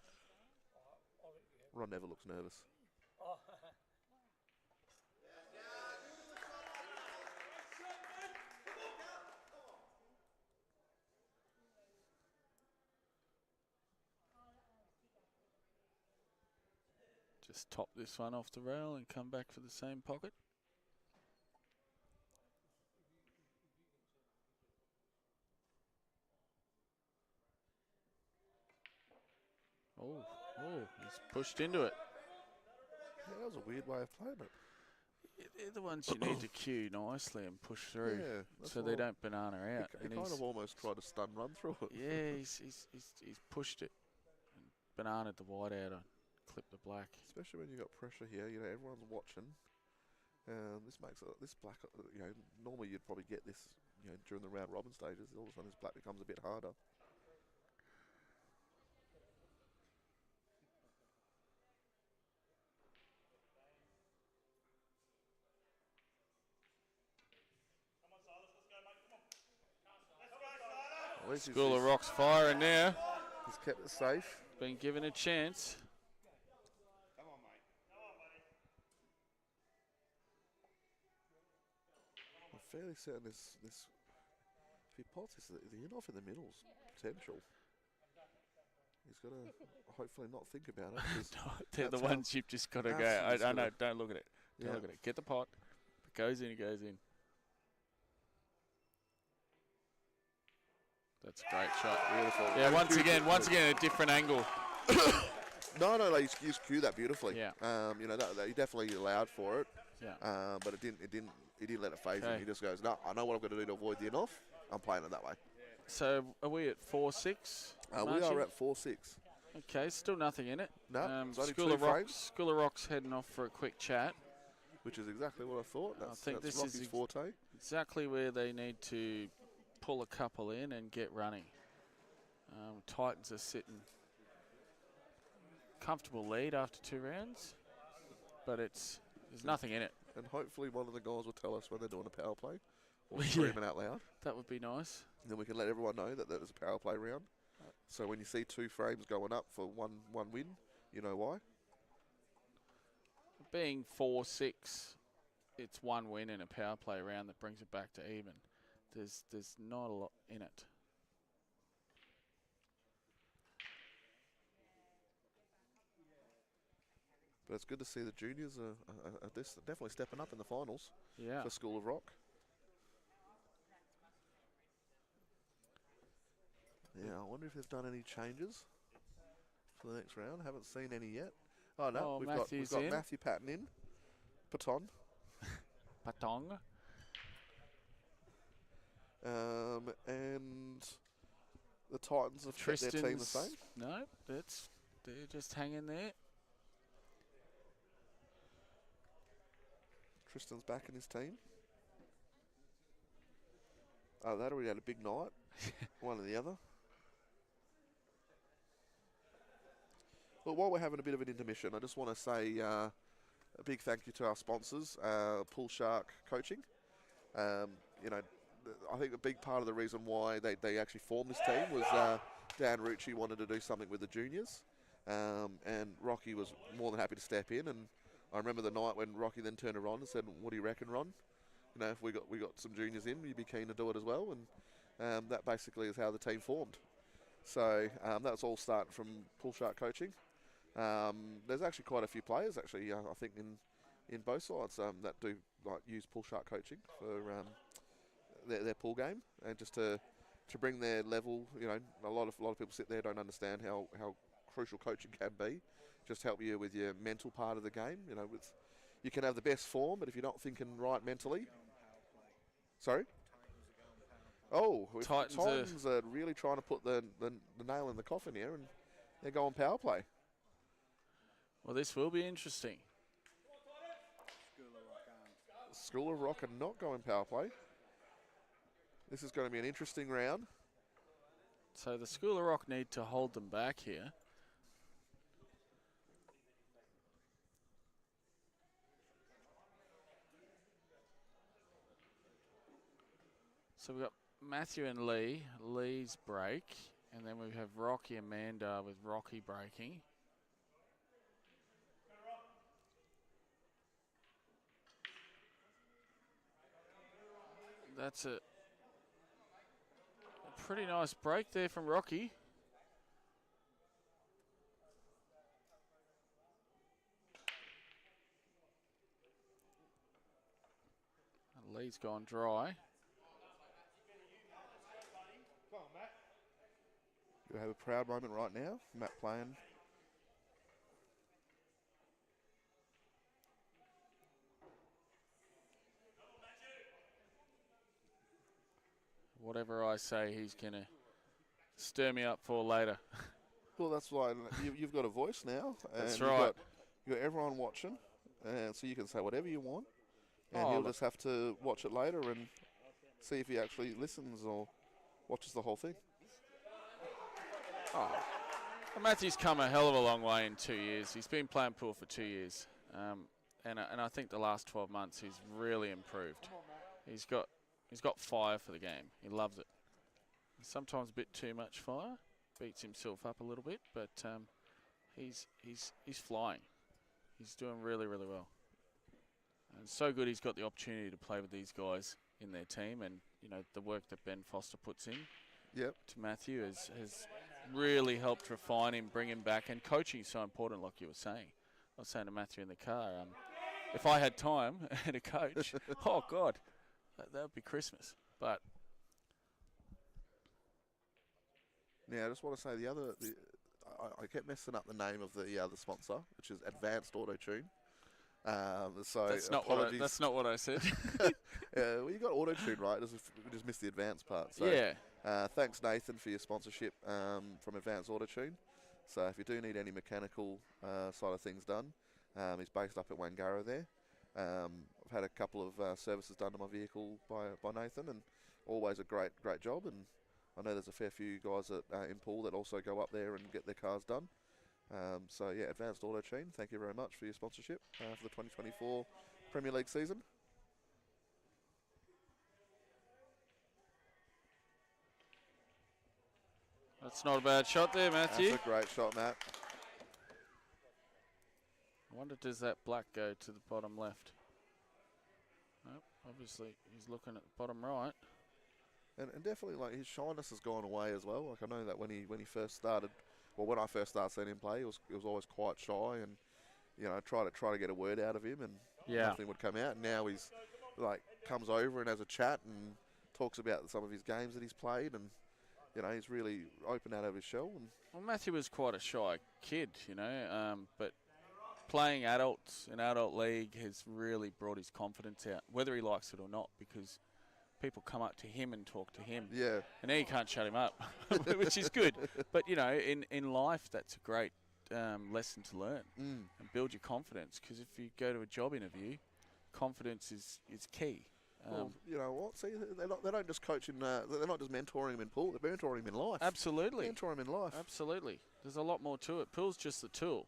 Ron never looks nervous. Just top this one off the rail and come back for the same pocket. Oh, he's pushed into it. Yeah, that was a weird way of playing it. They're the ones you need to cue nicely and push through, Yeah, that's so they don't banana out. He And kind he's- of almost tried to stun run through it. yeah, he's pushed it, and bananaed the white out and clipped the black. Especially when you've got pressure here, everyone's watching. This makes this black, normally you'd probably get this, during the round robin stages. All of a sudden this black becomes a bit harder. At least School of Rock's firing now. he's kept it safe. Been given a chance. I'm fairly certain this if he pots this, the in-off in the middle's potential. He's got to hopefully not think about it. 'Cause They're the that's how- ones you've just got to go. Absolutely I know, gotta- don't look at it. Don't look at it. Get the pot. If it goes in, it goes in. That's a great shot. Beautiful. Yeah, And once cue again, beautifully. a different angle. No, he's cued that beautifully. Yeah. That he definitely allowed for it. Yeah. But he didn't let it phase him. Okay. He just goes, no, I know what I'm going to do to avoid the in-off. I'm playing it that way. So are we at 4-6? We are at 4-6. Okay, still nothing in it. No, it's only School two of Rocks. frames. School of Rocks heading off for a quick chat. Which is exactly what I thought. I think that's this is Rocky's forte. Exactly where they need to pull a couple in and get running. Titans are sitting comfortable lead after 2 rounds, but there's nothing in it. And hopefully one of the guys will tell us when they're doing a power play or Yeah. screaming out loud. That would be nice. And then we can let everyone know that there's a power play round. So when you see 2 frames going up for one win, you know why. Being 4-6, it's 1 win in a power play round that brings it back to even. There's not a lot in it. But it's good to see the juniors are definitely stepping up in the finals Yeah. for School of Rock. Yeah, I wonder if they've done any changes for the next round. Haven't seen any yet. Oh no, Oh, we've got Matthew's in. Matthew Patton in. Patton. Patong. And the Titans have kept their team the same. No, they're just hanging there. Tristan's back in his team. Oh, that already had a big night. One or the other. Well, while we're having a bit of an intermission, I just want to say a big thank you to our sponsors, Pool Shark Coaching. I think a big part of the reason why they actually formed this team was Dan Rucci wanted to do something with the juniors, and Rocky was more than happy to step in. And I remember the night when Rocky then turned around and said, "What do you reckon, Ron? If we got some juniors in, you'd be keen to do it as well." And that basically is how the team formed. So that's all starting from Pool Shark Coaching. There's actually quite a few players actually, I think in both sides that do like use pull shark coaching for their pool game, and just to bring their level. You know, a lot of people sit there don't understand how crucial coaching can be. Just help you with your mental part of the game. You know, you can have the best form, but if you're not thinking right mentally, sorry. Oh, Titans are really trying to put the nail in the coffin here, and they're going power play. Well, this will be interesting. School of Rock are not going power play. This is going to be an interesting round. So the School of Rock need to hold them back here. So we've got Matthew and Lee. Lee's break. And then we have Rocky Amanda with Rocky breaking. That's a pretty nice break there from Rocky. And Lee's gone dry. You have a proud moment right now. Matt playing. Whatever I say, he's going to stir me up for later. Well, that's why you've got a voice now. And That's right. You've got everyone watching, and so you can say whatever you want. And Oh, he'll look. just have to watch it later and see if he actually listens or watches the whole thing. Oh. Well, Matthew's come a hell of a long way in 2 years. He's been playing pool for 2 years. And I think the last 12 months he's really improved. He's got fire for the game. He loves it. Sometimes a bit too much fire. Beats himself up a little bit, but he's flying. He's doing really, really well. And so good he's got the opportunity to play with these guys in their team, and you know the work that Ben Foster puts in Yep. to Matthew has really helped refine him, bring him back, and coaching is so important, like you were saying. I was saying to Matthew in the car, if I had time and a coach, oh God, that would be Christmas. But Now, I just want to say I kept messing up the name of the sponsor, which is Advanced Auto Tune. So apologies. that's not what I said. Well, you got Auto Tune right. We just missed the advanced part. So, Yeah. Thanks, Nathan, for your sponsorship from Advanced Auto Tune. So if you do need any mechanical side of things done, he's based up at Wangara there. I've had a couple of services done to my vehicle by Nathan, and always a great job. And I know there's a fair few guys in pool that also go up there and get their cars done. So yeah, Advanced Auto Tune, thank you very much for your sponsorship for the 2024 Premier League season. That's not a bad shot there, Matthew. That's a great shot, Matt. I wonder, does that black go to the bottom left? Nope, obviously he's looking at the bottom right. And definitely, like, his shyness has gone away as well. Like, I know that when he first started, well, when I first started seeing him play, he was always quite shy, and you know, try to get a word out of him, and nothing would come out. And now he's like comes over and has a chat and talks about some of his games that he's played, and you know, he's really opened out of his shell. And Well, Matthew was quite a shy kid, you know, but playing adults in adult league has really brought his confidence out, whether he likes it or not, because people come up to him and talk to him. yeah, And now you can't shut him up, which is good. But, you know, in life, that's a great lesson to learn and build your confidence, because if you go to a job interview, confidence is key. well, you know what? See, they don't just coach they're not just mentoring him in pool. They're mentoring him in life. Absolutely. Mentor him in life. Absolutely. There's a lot more to it. Pool's just the tool.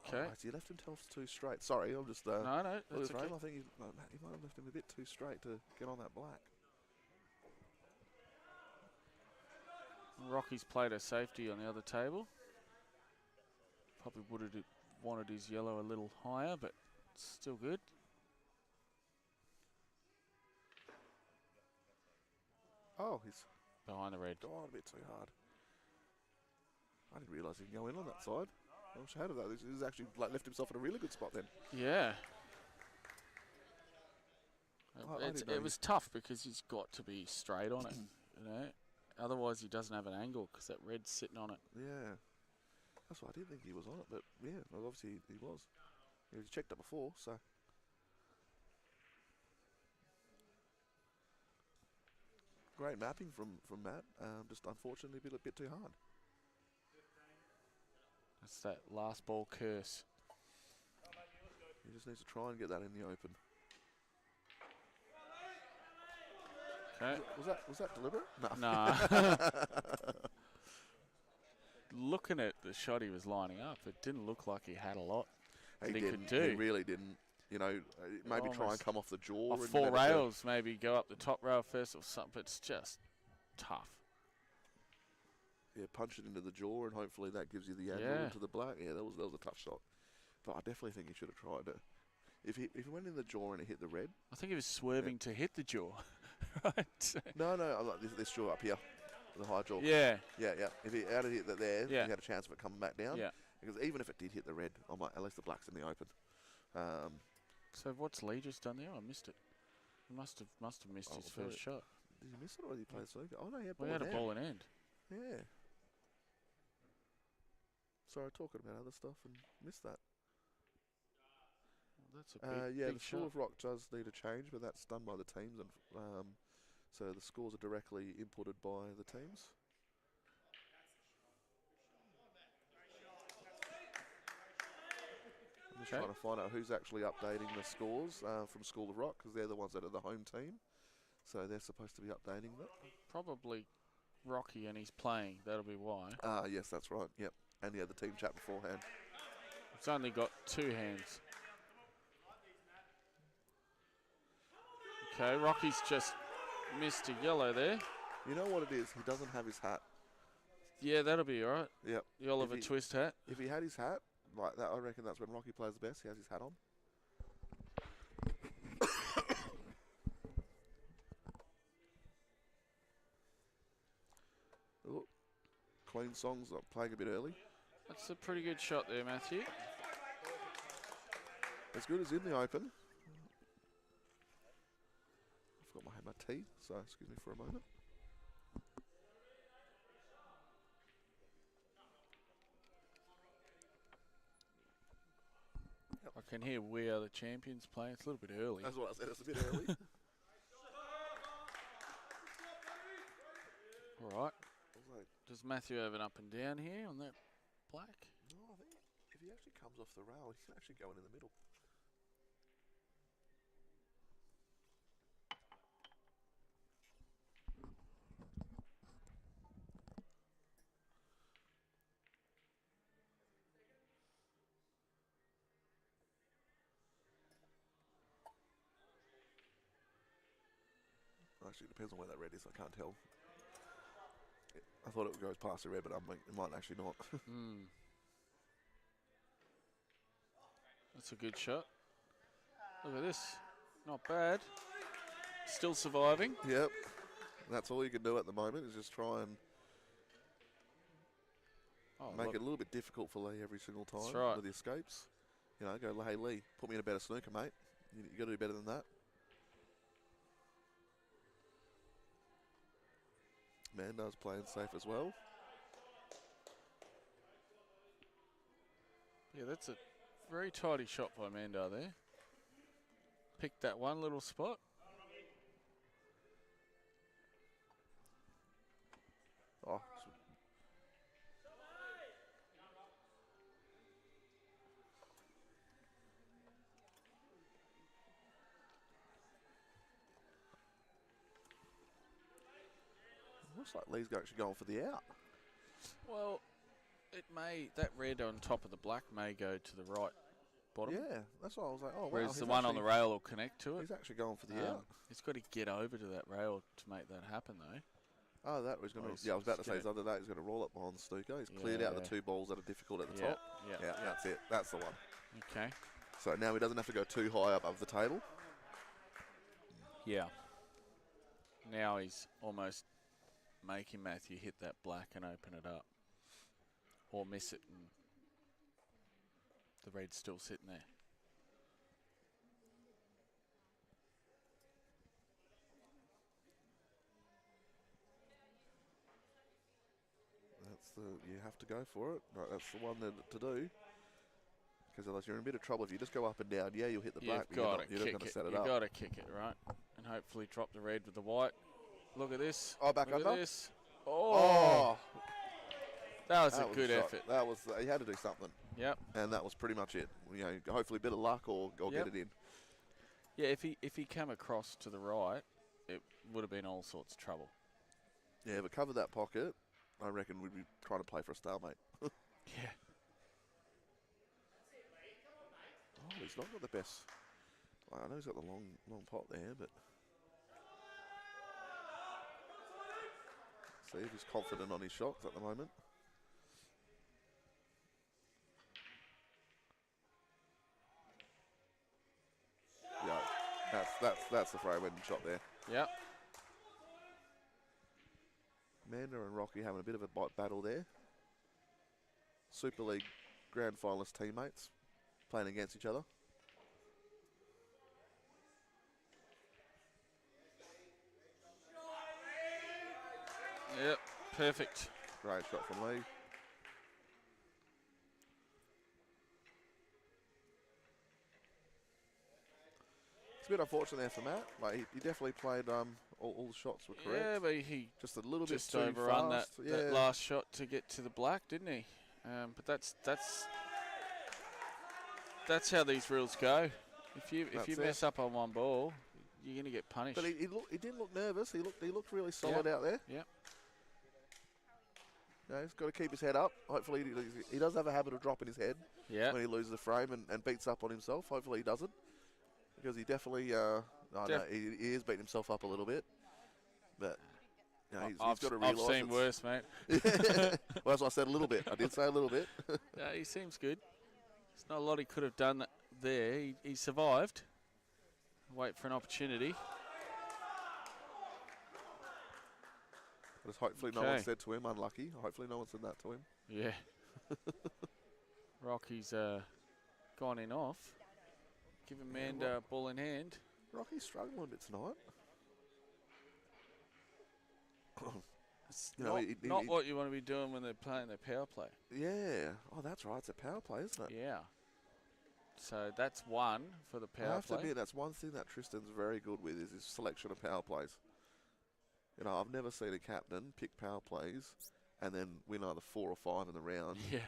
Okay. Oh, you left him too straight. Sorry, I'm just. No, that's okay. I think he might have left him a bit too straight to get on that black. Rocky's played a safety on the other table. Probably would have wanted his yellow a little higher, but still good. Oh, he's Behind the red. gone a bit too hard. I didn't realise he could go in on that side. I wish I had of that. He's actually like left himself in a really good spot then. Yeah. I didn't know It was tough because he's got to be straight on it, you know. Otherwise, he doesn't have an angle because that red's sitting on it. Yeah. That's why I didn't think he was on it, but yeah, well, obviously he was. He checked it before, so. Great mapping from Matt. Just unfortunately a bit too hard. That's that last ball curse. He just needs to try and get that in the open. Okay. Was that deliberate? No. Nah. Looking at the shot he was lining up, it didn't look like he had a lot that he could do. He really didn't. You know, maybe try and come off the jaw. Off and 4 rails, maybe go up the top rail first or something. It's just tough. Yeah, punch it into the jaw, and hopefully that gives you the angle into the black. Yeah, that was a tough shot. But I definitely think he should have tried it. If he went in the jaw and it hit the red. I think he was swerving to hit the jaw. Right. No, I like this jaw up here, the high jaw. Yeah. Yeah. If he had hit that there, Yeah. he had a chance of it coming back down. Yeah. Because even if it did hit the red, I'm like, at least the black's in the open. So what's Lee just done there? I missed it. He must have missed his first shot. Did you miss it or did he play snooker? Oh no, he had We had a ball in end. Yeah. Sorry, talking about other stuff and missed that. Well, that's a big, big the School shot. of Rock does need a change, but that's done by the teams, and so the scores are directly inputted by the teams. I'm just trying to find out who's actually updating the scores from School of Rock, because they're the ones that are the home team, so they're supposed to be updating that. Probably Rocky, and he's playing. That'll be why. Yes, that's right. Yep, and yeah, the team chat beforehand. It's only got 2 hands. Okay, Rocky's just missed a yellow there. You know what it is? He doesn't have his hat. Yeah, that'll be all right. Yep. The Oliver Twist hat. If he had his hat, like that, I reckon that's when Rocky plays the best. He has his hat on. Oh, Clean Songs playing a bit early. That's a pretty good shot there, Matthew. As good as in the open. I forgot my tea, so excuse me for a moment. I can hear We Are the Champions playing. It's a little bit early. That's what I said, it's a bit early. All right. Does Matthew have an up and down here on that black? No, I think if he actually comes off the rail, he can actually go in the middle. Actually, it depends on where that red is. I can't tell. I thought it goes past the red, but it might actually not. That's a good shot. Look at this. Not bad. Still surviving. Yep. That's all you can do at the moment is just try and make it a little bit difficult for Lee every single time with the escapes. You know, go, hey, Lee, put me in a better snooker, mate. You got to do better than that. Mandar's playing safe as well. Yeah, that's a very tidy shot by Mandar there. Picked that one little spot. Oh. Looks like Lee's actually going for the out. Well, that red on top of the black may go to the right bottom. Yeah, that's why I was like, oh, wow. Whereas the one on the rail will connect to it. He's actually going for the out. He's got to get over to that rail to make that happen, though. Oh, that was going to. Yeah, I was about to say his other day. He's going to roll up behind the snooker. He's cleared out the 2 balls that are difficult at the top. Yeah, that's it. That's the one. Okay. So now he doesn't have to go too high above the table. Yeah. Now he's almost making Matthew hit that black and open it up. or miss it, and the Reds still sitting there. You have to go for it. Right, that's the one to do. Because otherwise you're in a bit of trouble if you just go up and down. Yeah, you'll hit the black, but you're not going to set it up. You've got to kick it, right? And hopefully drop the red with the white. Look at this. Oh, back Look under? at this. Oh! That was a good shot. effort. That was, he had to do something. Yep. And that was pretty much it. You know, hopefully a bit of luck or Yep. get it in. Yeah, if he came across to the right, it would have been all sorts of trouble. Yeah, but cover that pocket, I reckon we'd be trying to play for a stalemate. Yeah. Oh, he's not got the best. I know he's got the long pot there, but see if he's confident on his shots at the moment. Yeah, that's the throw-in shot there. Yep. Amanda and Rocky having a bit of a battle there. Super League Grand Finalist teammates playing against each other. Yep, perfect. Great shot from Lee. It's a bit unfortunate there for Matt. Like he definitely played all the shots were correct. Yeah, but he just a little just bit too overrun fast. that last shot to get to the black, didn't he? But that's how these rules go. If you mess up on one ball, you're going to get punished. But he didn't look nervous. He looked really solid out there. Yep. You know, he's got to keep his head up. Hopefully he does have a habit of dropping his head when he loses the frame and beats up on himself. Hopefully he doesn't, because he definitely he is beating himself up a little bit. But you know, he's got to realise. I've seen worse, mate. Well, that's why I said a little bit. I did say a little bit. Yeah, he seems good. There's not a lot he could have done there. He survived. Wait for an opportunity. But hopefully no one said to him, unlucky. Hopefully no one said that to him. Yeah. Rocky's gone in off. Give Amanda ball in hand. Rocky's struggling a bit tonight. It's You not what you want to be doing when they're playing their power play. Yeah. Oh, that's right. It's a power play, isn't it? Yeah. So that's one for the power play. I have to admit, that's one thing that Tristan's very good with is his selection of power plays. You know, I've never seen a captain pick power plays and then win either 4 or 5 in the round. Yeah.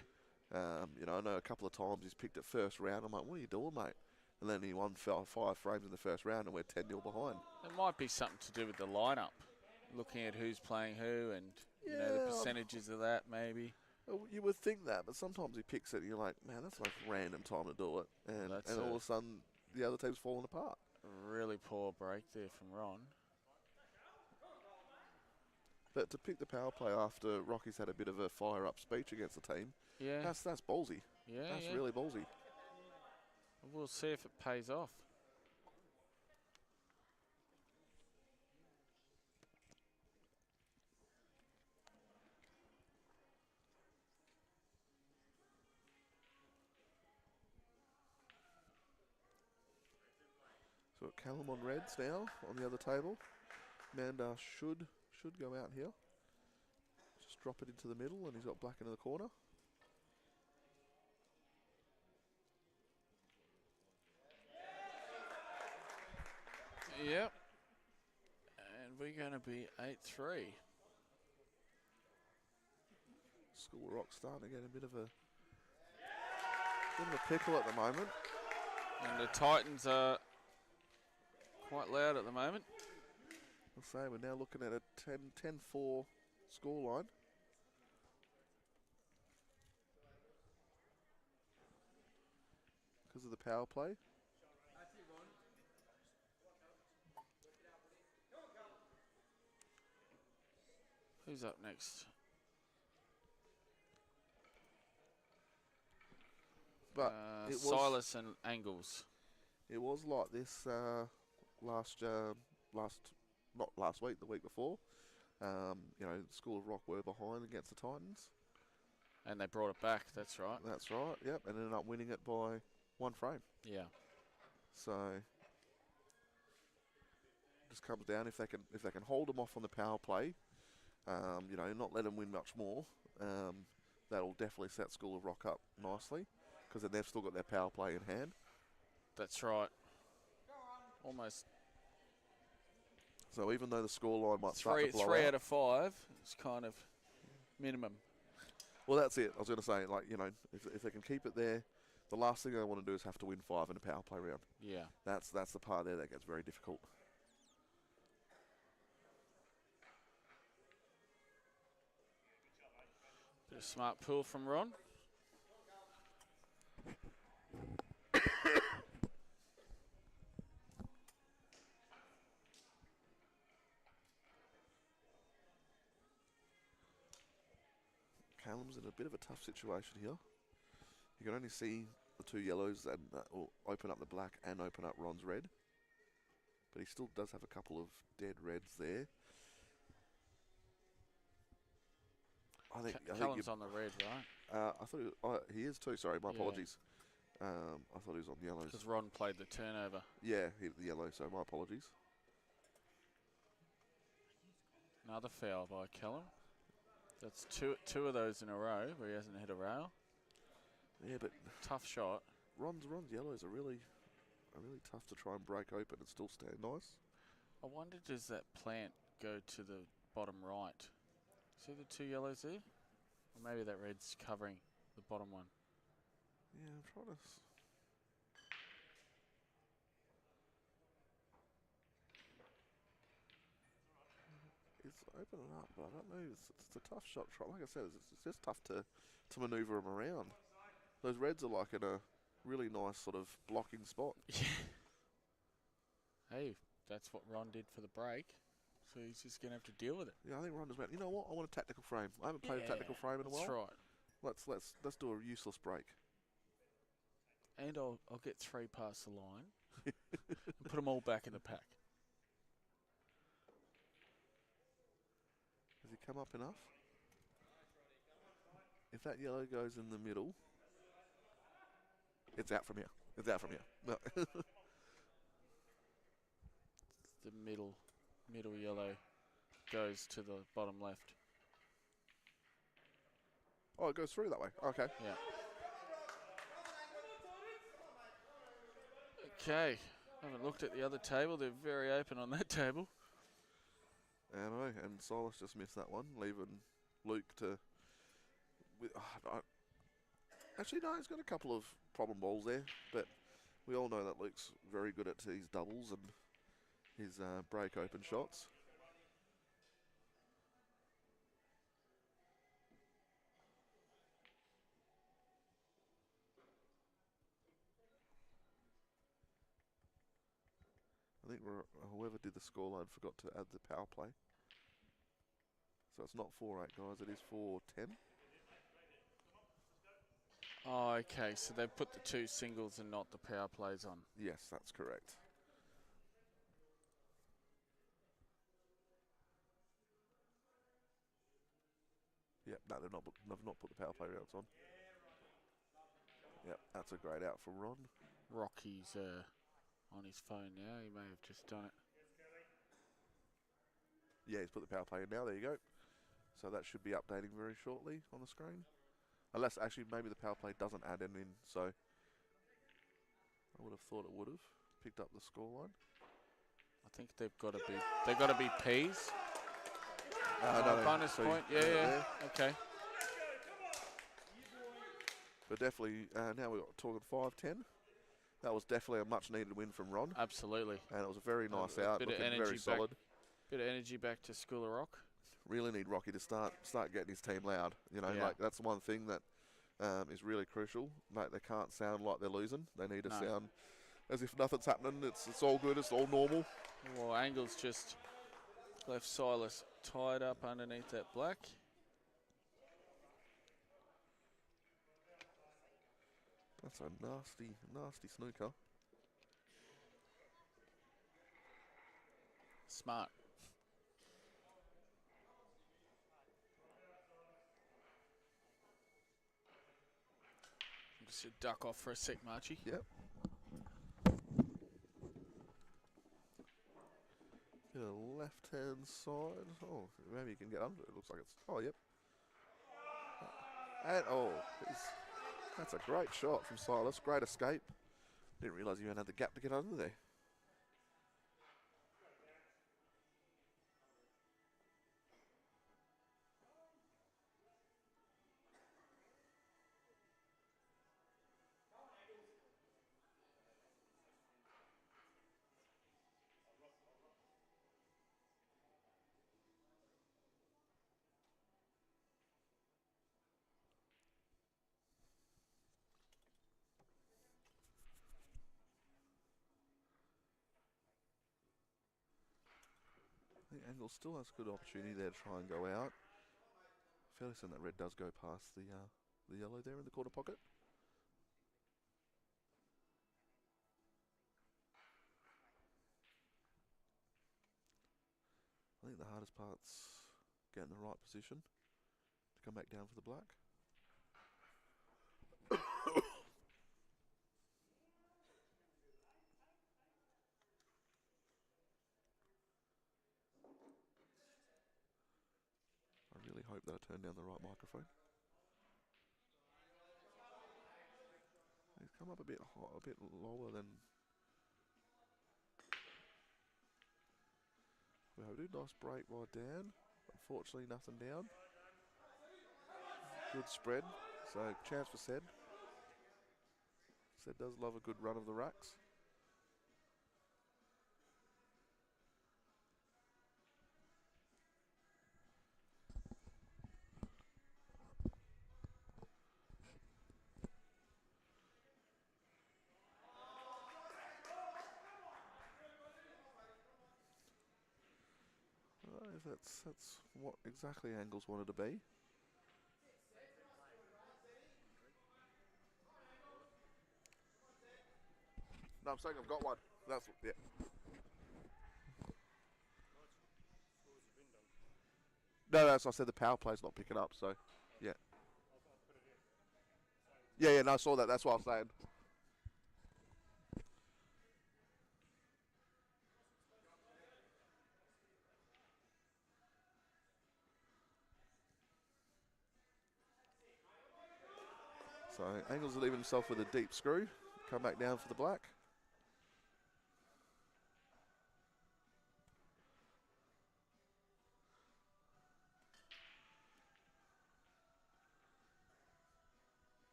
You know, I know a couple of times he's picked it first round. I'm like, what are you doing, mate? And then he won 5 frames in the first round and we're 10-0 behind. It might be something to do with the lineup. Looking at who's playing who and you know the percentages of that maybe. Well, you would think that, but sometimes he picks it and you're like, man, that's like a random time to do it. And all of a sudden, the other team's falling apart. Really poor break there from Ron. But to pick the power play after Rocky's had a bit of a fire-up speech against the team, that's ballsy. Yeah, that's really ballsy. We'll see if it pays off. So Callum on reds now on the other table. Amanda should go out here. Just drop it into the middle, and he's got black into the corner. Yep. And we're going to be 8-3. School Rock starting to get a bit of a pickle at the moment. And the Titans are quite loud at the moment. I'll say we're now looking at a 10-4 scoreline. Because of the power play. Who's up next? But it was Silas and Angles. It was like this not last week, the week before. You know, School of Rock were behind against the Titans. And they brought it back. That's right. That's right. Yep, and ended up winning it by 1 frame. Yeah. So just comes down if they can hold them off on the power play, you know, not let them win much more. That'll definitely set School of Rock up nicely because then they've still got their power play in hand. That's right. Almost So even though the scoreline might start to blow three out, out of 5 is kind of minimum. well, that's it. I was going to say, like, you know, if they can keep it there, the last thing they want to do is have to win 5 in a power play round. Yeah. That's the part there that gets very difficult. Bit of smart pull from Ron. Callum's in a bit of a tough situation here. You can only see the 2 yellows and will open up the black and open up Ron's red. But he still does have a couple of dead reds there. I think Callum's on the red, right? I thought he is too. Sorry, my Yeah. apologies. I thought he was on yellows. Because Ron played the turnover. Yeah, he hit the yellow. So my apologies. Another foul by Callum. That's two of those in a row where he hasn't hit a rail. Yeah, but Tough shot. Ron's yellows are really tough to try and break open and still stand nice. I wonder, does that plant go to the bottom right? See the 2 yellows there? Or maybe that red's covering the bottom one. Yeah, I'm trying to. It's opening up, but I don't know. It's a tough shot. Like I said, it's just tough to manoeuvre them around. Those reds are like in a really nice sort of blocking spot. Hey, that's what Ron did for the break. So he's just going to have to deal with it. Yeah, I think Ron just went, you know what? I want a tactical frame. I haven't played a tactical frame in a while. That's right. Let's do a useless break. And I'll get 3 past the line and put them all back in the pack. Has he come up enough? If that yellow goes in the middle, it's out from here. It's out from here. No. The middle yellow goes to the bottom left. Oh, it goes through that way. Okay. Yeah. Okay. Haven't looked at the other table. They're very open on that table. I know, and Silas just missed that one, leaving Luke to. Actually, no, he's got a couple of problem balls there, but we all know that Luke's very good at his doubles and his break open shots. I think whoever did the scoreline forgot to add the power play. So it's not 4-8, guys. It is 4-10. Oh, okay. So they've put the 2 singles and not the power plays on. Yes, that's correct. Yep, no, they've not put the power play rounds on. Yep, that's a great out from Ron. Rocky's on his phone now. He may have just done it. Yeah, he's put the power play in now. There you go. So that should be updating very shortly on the screen. Unless, actually, maybe the power play doesn't add it in. So I would have thought it would have picked up the scoreline. I think they've got to be P's. No, bonus so point. you- Yeah. Okay. But definitely, now we're talking 5-10. That was definitely a much needed win from Ron. Absolutely. And it was a very nice A out, bit of looking energy very back. solid. Bit of energy back to School of Rock. Really need Rocky to start getting his team loud. You know, Yeah. like that's one thing that is really crucial. Like they can't sound like they're losing. They need to No. sound as if nothing's happening. It's all good. It's all normal. Well, Angle's just left Silas tied up underneath that black. That's a nasty, nasty snooker. Smart. Just a duck off for a sec, Marchie. Yep. Get a left-hand side. Oh, maybe you can get under it. Looks like it's... Oh, yep. And, oh, that's a great shot from Silas. Great escape. Didn't realise you had the gap to get under there. I think Angle still has a good opportunity there to try and go out. Fairly certain that red does go past the yellow there in the corner pocket. I think the hardest part's getting the right position to come back down for the black. I really hope that I turn down the right microphone. He's come up a bit lower than W.A.E.B.F. Nice break right down. Unfortunately, nothing down. Good spread. So chance for Sed. Sed does love a good run of the racks. If that's what exactly Angles wanted to be. No, I'm saying I've got one. That's yeah. No, that's I said the power play's not picking up. So, yeah. Yeah. No, I saw that. That's what I was saying. So Angles will leave himself with a deep screw. Come back down for the black.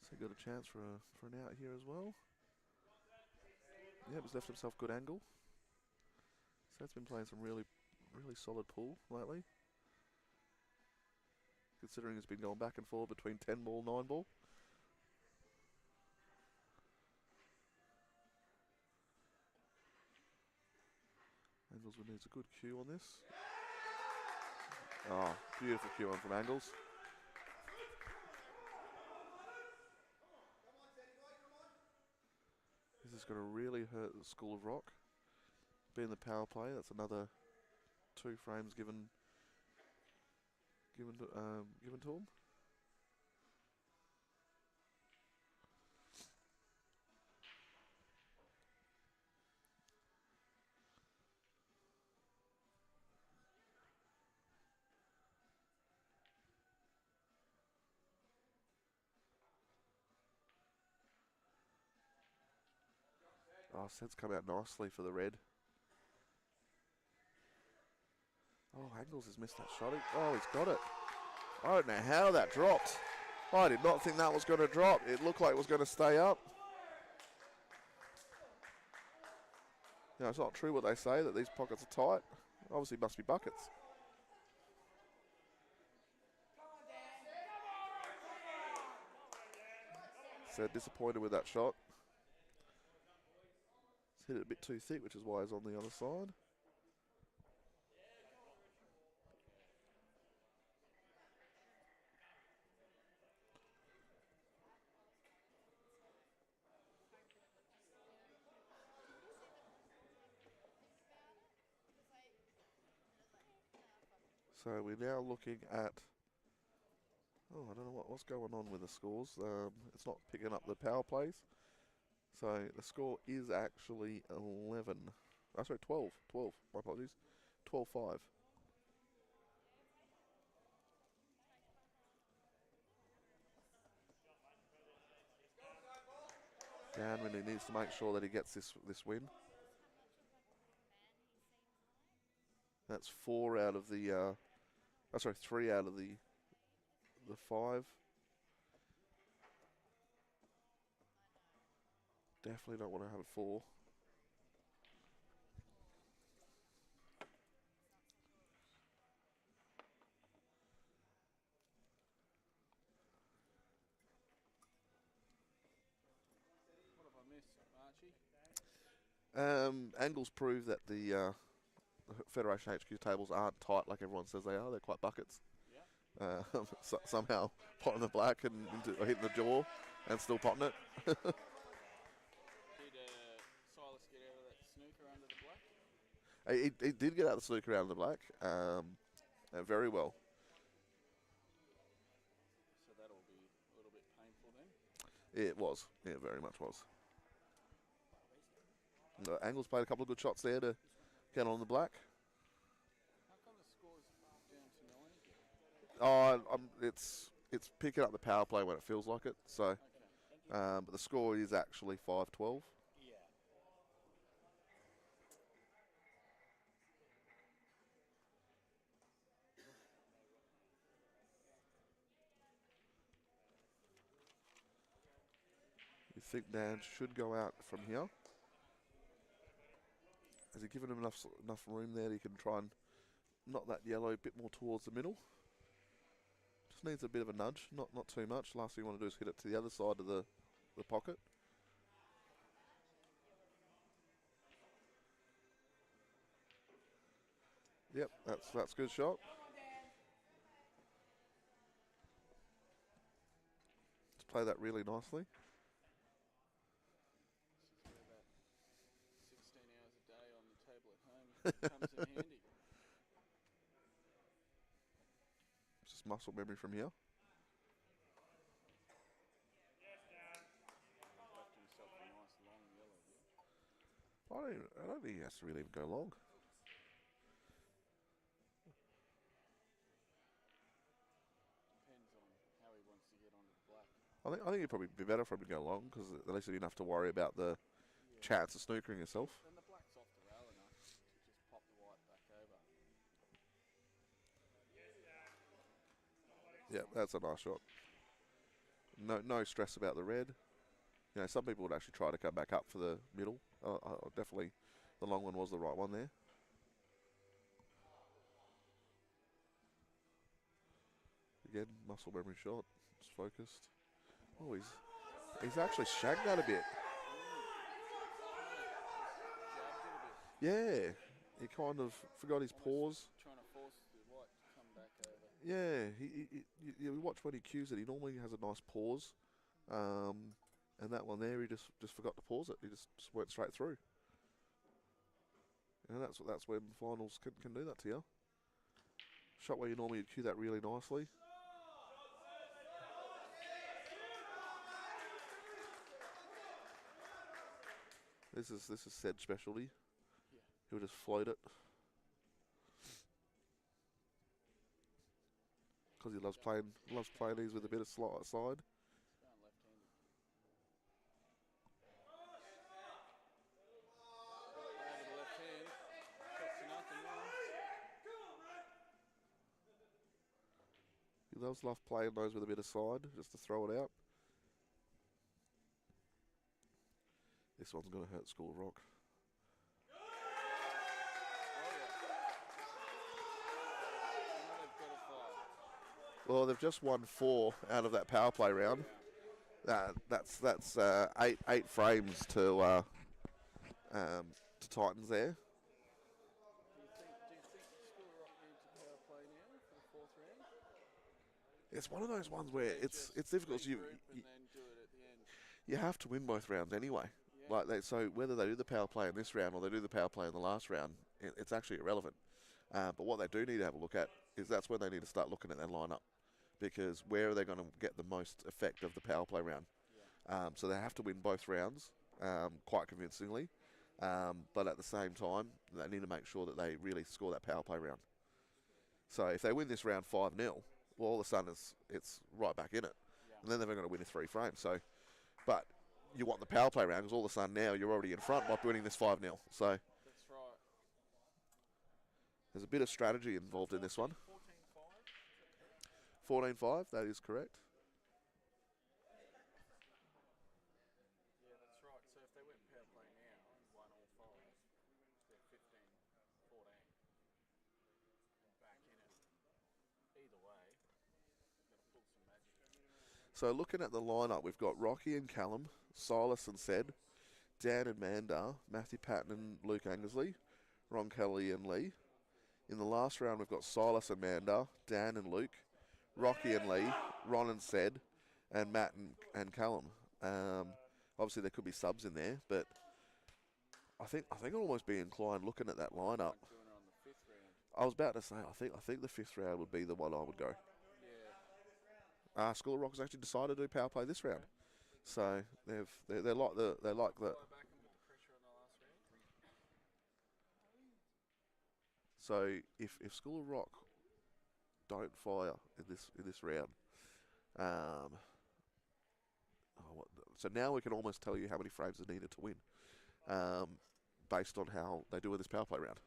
So got a chance for an out here as well. Yeah, he's left himself good angle. So it's been playing some really solid pool lately. Considering he's been going back and forth between 10 ball, 9 ball. Angles needs a good cue on this. Oh, beautiful cue on from Angles. This is going to really hurt the School of Rock. Being the power play, that's another 2 frames given to him. Oh, Sed's come out nicely for the red. Oh, Angles has missed that shot. Oh, he's got it. I don't know how that dropped. I did not think that was going to drop. It looked like it was going to stay up. You know, it's not true what they say, that these pockets are tight. Obviously must be buckets. Sed disappointed with that shot. He's hit it a bit too thick, which is why he's on the other side. So we're now looking at Oh, I don't know what's going on with the scores. It's not picking up the power plays. So the score is actually 11. Oh, sorry, 12. 12. My apologies. 12-5. Dan really needs to make sure that he gets this win. That's 4 out of the. Sorry, 3 out of the 5. Definitely don't want to have a 4. What have I missed, Archie? Angles prove that the Federation HQ tables aren't tight like everyone says they are. They're quite buckets. Yeah. Somehow potting the black and hitting the jaw and still potting it. Did Silas get out of that snooker under the black? He did get out the snooker out of the black very well. So that'll be a little bit painful then. It was. Yeah, very much was. Angles played a couple of good shots there to get on the black. How come the score's down to 9 again? It's picking up the power play when it feels like it. So, Okay. but the score is actually 5-12. Yeah. You think Dan should go out from here? Has he given him enough room there that he can try and knock that yellow a bit more towards the middle? Just needs a bit of a nudge, not too much. Last thing you want to do is hit it to the other side of the pocket. Yep, that's a good shot. Just play that really nicely. This is where that 16 hours a day on the table at home comes in handy. Just muscle memory from here. Left himself a nice long yellow here. I don't think he has to really even go long. Depends on how he wants to get onto the black. I think it'd probably be better for him to go long because at least you didn't have to worry about the chance of snookering yourself. And the black's off the rail enough to just pop the white back over. Yeah, that's a nice shot. No stress about the red. You know, some people would actually try to come back up for the middle. Definitely, the long one was the right one there. Again, muscle memory shot. Just focused. Oh, he's actually shagged that a bit. Yeah, he kind of forgot his pause. Trying to force the white to come back over. Yeah, you watch when he cues it. He normally has a nice pause, and that one there, he just forgot to pause it. He just went straight through. And that's when finals can do that to you. Shot where you normally cue that really nicely. This is Sed's specialty. Yeah. He'll just float it. Because he loves playing these with a bit of side. He's going left-handed. Over the left hand. Shots to nothing now. He loves playing those with a bit of side, just to throw it out. This one's going to hurt School of Rock. Well, they've just won 4 out of that power play round. That's 8 frames to Titans there. Do you think School of Rock needs a power play now for the 4th round? It's one of those ones where it's difficult. You and then do it at the end. you have to win both rounds anyway. Yeah. So whether they do the power play in this round or they do the power play in the last round, it's actually irrelevant. But what they do need to have a look at is that's when they need to start looking at their lineup, because where are they going to get the most effect of the power play round? So they have to win both rounds quite convincingly, but at the same time, they need to make sure that they really score that power play round. So if they win this round 5-0, well, all of a sudden it's right back in it, and then they're going to win in 3 frames. So, but you want the power play round because all of a sudden now you're already in front by winning this 5-0. So That's right. there's a bit of strategy involved in this one. 14-5, that is correct. Yeah, that's right. So if they went power play now and won all 5, they're 15-14 and back in it. Either way, they've pulled some magic. So looking at the lineup, we've got Rocky and Callum, Silas and Sed, Dan and Mandar, Matthew Patton and Luke Angersley, Ron Kelly and Lee. In the last round, we've got Silas and Mandar, Dan and Luke, Rocky and Lee, Ron and Sed, and Matt and Callum. Obviously, there could be subs in there, but I think I'd almost be inclined looking at that lineup. Like doing it on the 5th round. I was about to say I think the 5th round would be the one I would go. Yeah. School of Rock has actually decided to do power play this round, so they're like the Fire back and put the pressure on the last round. So if School of Rock don't fire in this round, so now we can almost tell you how many frames are needed to win, based on how they do in this power play round.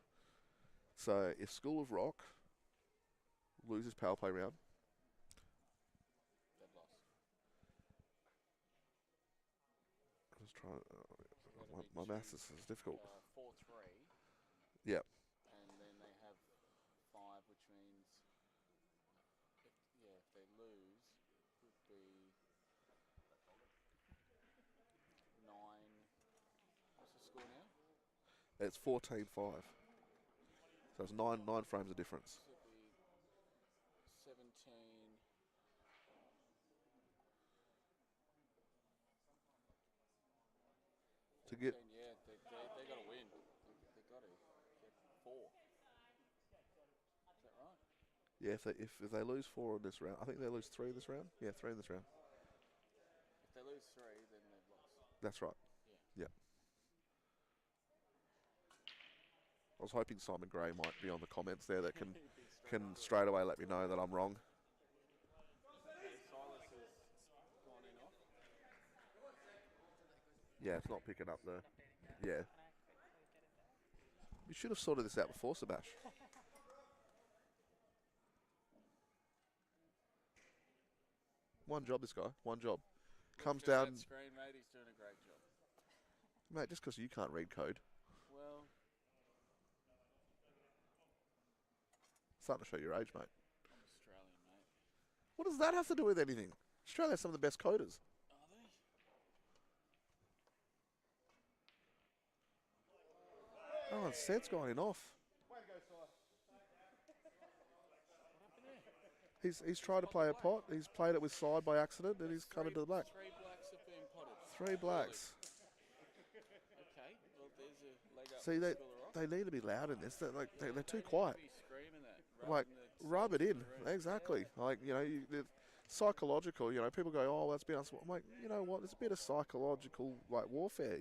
So if School of Rock loses power play round, They've lost. I'm just trying. My maths is difficult. 4-3. Yep. And then they have 5, which means, if they lose, would be 9. What's the score now? It's 14-5. So it's nine frames of difference. Should be 17. To get Yeah, they got to win. They got to get 4. Is that right? yeah, if they lose 4 in this round, I think they lose 3 in this round. Yeah, 3 in this round. If they lose 3, then they've lost. That's right. Yeah. Yep. I was hoping Simon Gray might be on the comments there that can straight away let me know that I'm wrong. Silas has gone in off. Yeah, it's not picking up the. Yeah. You should have sorted this out before, Sebash. One job, this guy. One job. Comes Look at down, that screen, mate. He's doing a great job. mate. Just because you can't read code, Well, starting to show your age, mate. I'm Australian, mate. What does that have to do with anything? Australia has some of the best coders. Are they? Oh, and Sed's going off. He's tried to play a pot. He's played it with side by accident, and he's come into the black. 3 blacks have been potted. 3 blacks. Okay, well, there's a leg up See, for they School of Rock. need to be loud in this. They're too quiet. Be screaming that. Like, rub it in. the rest. Exactly. Like, it's psychological. People go, oh, that's been. I'm like, you know what? It's a bit of psychological like warfare.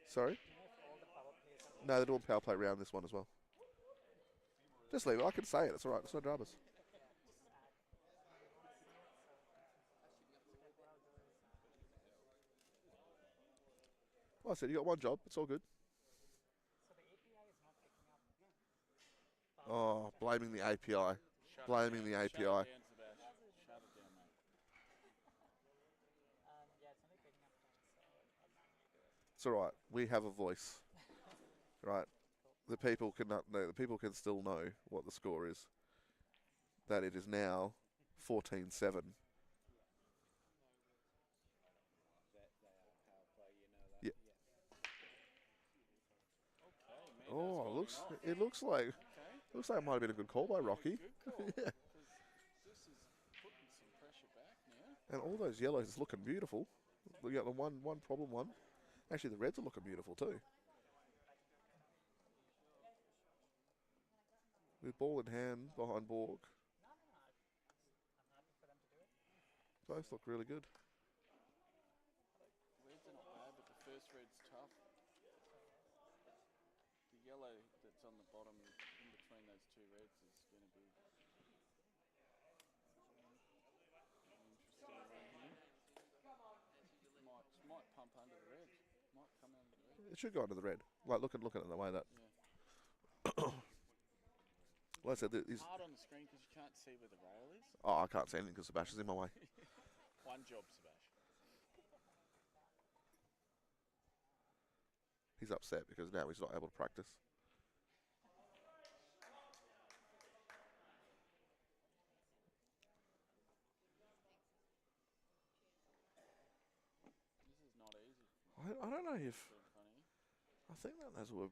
Sorry. No, they're doing power play round this one as well. Just leave it. I can say it. It's all right. It's no dramas. Well, I said you got one job. It's all good. Oh, blaming the API. Shut Blaming it the down. API. Shut it down, Sebastian. Shut it down, mate. It's all right. We have a voice. Right. The people can still know what the score is. That it is now 14-7. Yeah. Okay, Oh, Mandar's it looks like Okay. it might have been a good call by Rocky. Good call. Yeah. 'Cause this is putting some pressure back now. And all those yellows is looking beautiful. We got the one problem one. Actually, the reds are looking beautiful too. With ball in hand behind Borg. Both look really good. Reds are not bad, but the first red's tough. The yellow that's on the bottom in between those two reds is going to be an interesting one here. Might pump under the red. Might come under the red. It should go under the red. Like, look at it the way that. Yeah. Like I said, he's, Hard on the screen because you can't see where the rail is. oh, I can't see anything because Sebastian's in my way. One job, Sebastian. He's upset because now he's not able to practice. This is not easy. I don't know if... In front of you. I think that those were a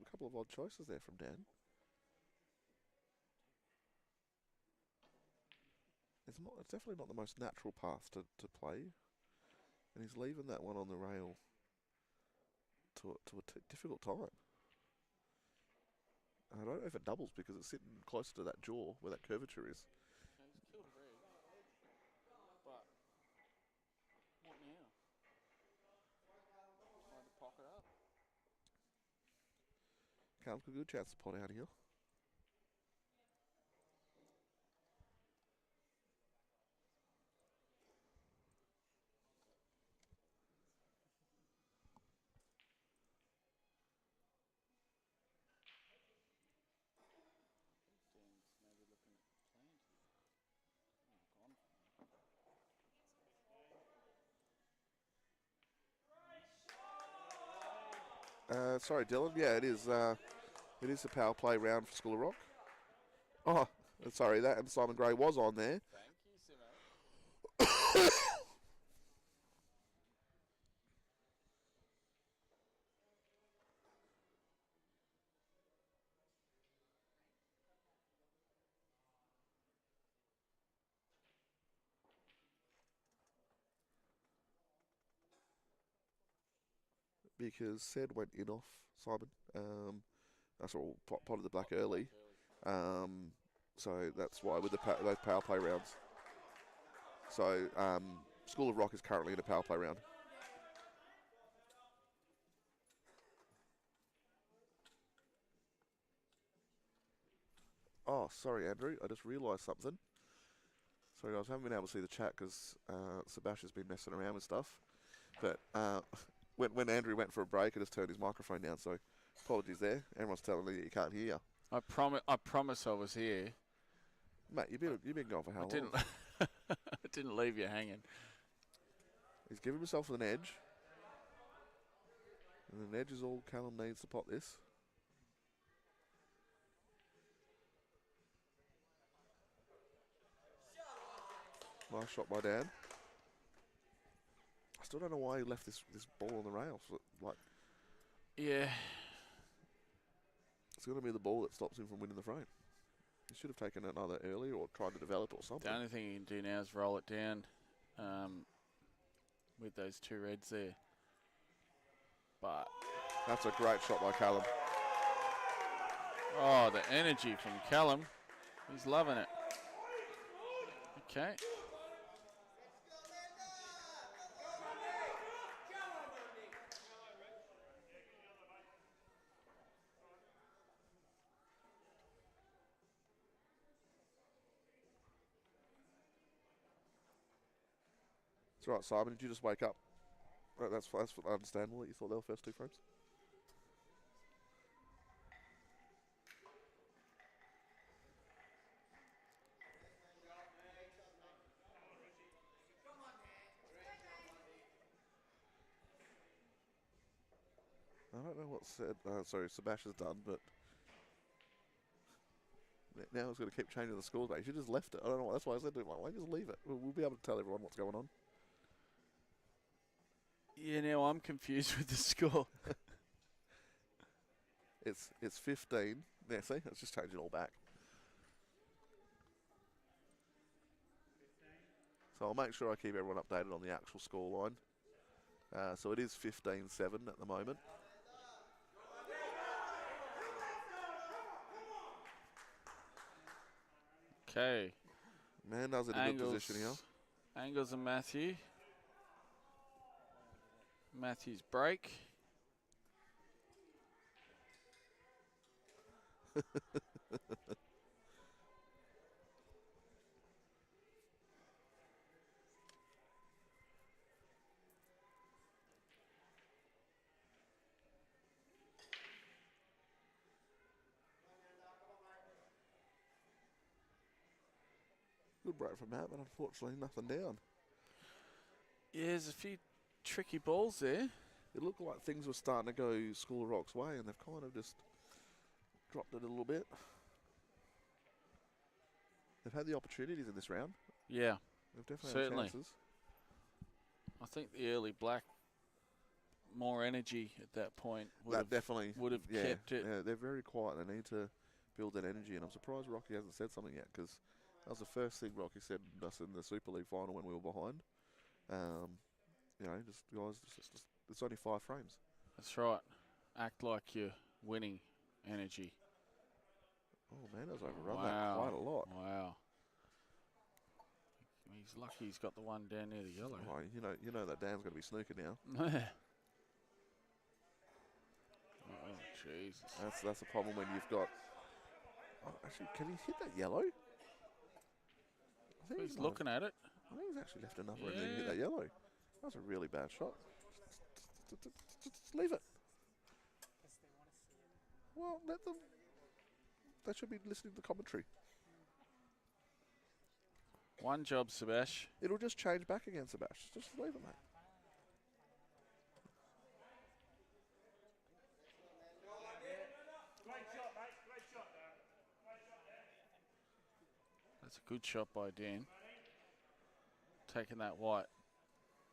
couple of odd choices there from Dan. It's definitely not the most natural path to play. And he's leaving that one on the rail to a difficult time. And I don't know if it doubles because it's sitting closer to that jaw where that curvature is. Okay, he's killed a red. But what now? Try to pocket up. Callum's got a good chance to pot out here. Dan's maybe looking at planting. Oh, gone. Sorry, Dylan. Yeah, it is. It is a power play round for School of Rock. Oh, sorry, that and Simon Gray was on there. Thank you, Simo. Because Sed went in off Simon. That's all potted the black early. So that's why with those power play rounds. So School of Rock is currently in a power play round. Oh, sorry, Andrew. I just realised something. Sorry, guys. I haven't been able to see the chat because Sebastian's been messing around with stuff. But when Andrew went for a break, I just turned his microphone down. So apologies there. Everyone's telling me that you can't hear. I promise I was here. Mate, you've been gone for how long? I didn't leave you hanging. He's given himself an edge. And an edge is all Callum needs to pot this. Nice shot by Dan. I still don't know why he left this ball on the rail. So, like, Yeah. it's going to be the ball that stops him from winning the frame. He should have taken it either earlier or tried to develop it or something. The only thing you can do now is roll it down with those two reds there. But That's a great shot by Callum. oh, the energy from Callum. He's loving it. Okay. It's all right, Simon. Did you just wake up? That's understandable that you thought they were first two frames. I don't know what Sebastian's done, but now he's going to keep changing the scores back. He should have just left it. I don't know. That's why I said to him, why don't you just leave it? We'll be able to tell everyone what's going on. Yeah, now I'm confused with the score. It's 15. Yeah, see, let's just change it all back. So I'll make sure I keep everyone updated on the actual score line. So it is 15-7 at the moment. Okay. Mandell's in a good position here. Angles and Matthew. Matthew's break. Good break from Matt, but unfortunately nothing down. Yeah, there's a few tricky balls there. It looked like things were starting to go School of Rock's way, and they've kind of just dropped it a little bit. They've had the opportunities in this round. Yeah, They've definitely certainly. had chances. I think the early black, more energy at that point would have kept it. Yeah, they're very quiet. They need to build that energy, and I'm surprised Rocky hasn't said something yet, because that was the first thing Rocky said to us in the Super League final when we were behind. You know, just guys, it's only 5 frames. That's right. Act like you're winning energy. Oh man, that's overrun that quite a lot. Wow. He's lucky he's got the one down near the yellow. Oh, you know that Dan's going to be snooking now. Oh Jesus. That's a problem when you've got. Oh, actually, can he hit that yellow? I think He's looking at it. I think he's actually left enough room to hit that yellow. That was a really bad shot. Just leave it. Well, let them. They should be listening to the commentary. One job, Sebash. It'll just change back again, Sebash. Just leave it, mate. That's a good shot by Dan. Taking that white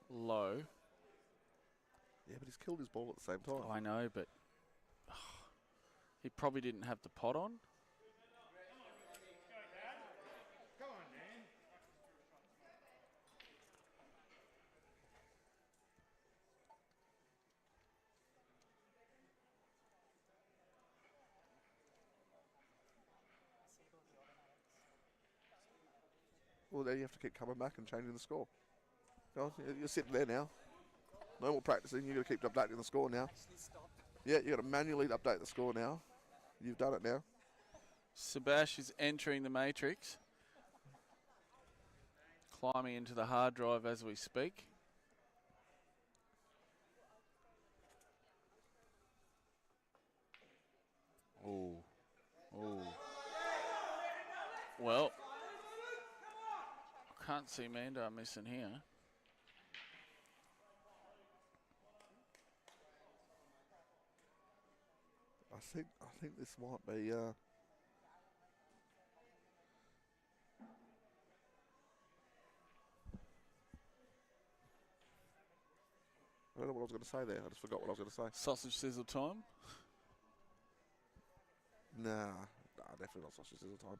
low. Yeah, but he's killed his ball at the same time. I know, but he probably didn't have the pot on. Well, then you have to keep coming back and changing the score. Go on, you're sitting there now. No more practicing. You've got to keep updating the score now. Yeah, you've got to manually update the score now. You've done it now. Sebash is entering the matrix. Climbing into the hard drive as we speak. Oh. Oh. Well, I can't see Mandar missing here. I think this might be. I don't know what I was going to say there. I just forgot what I was going to say. Sausage sizzle time. Nah, definitely not sausage sizzle time.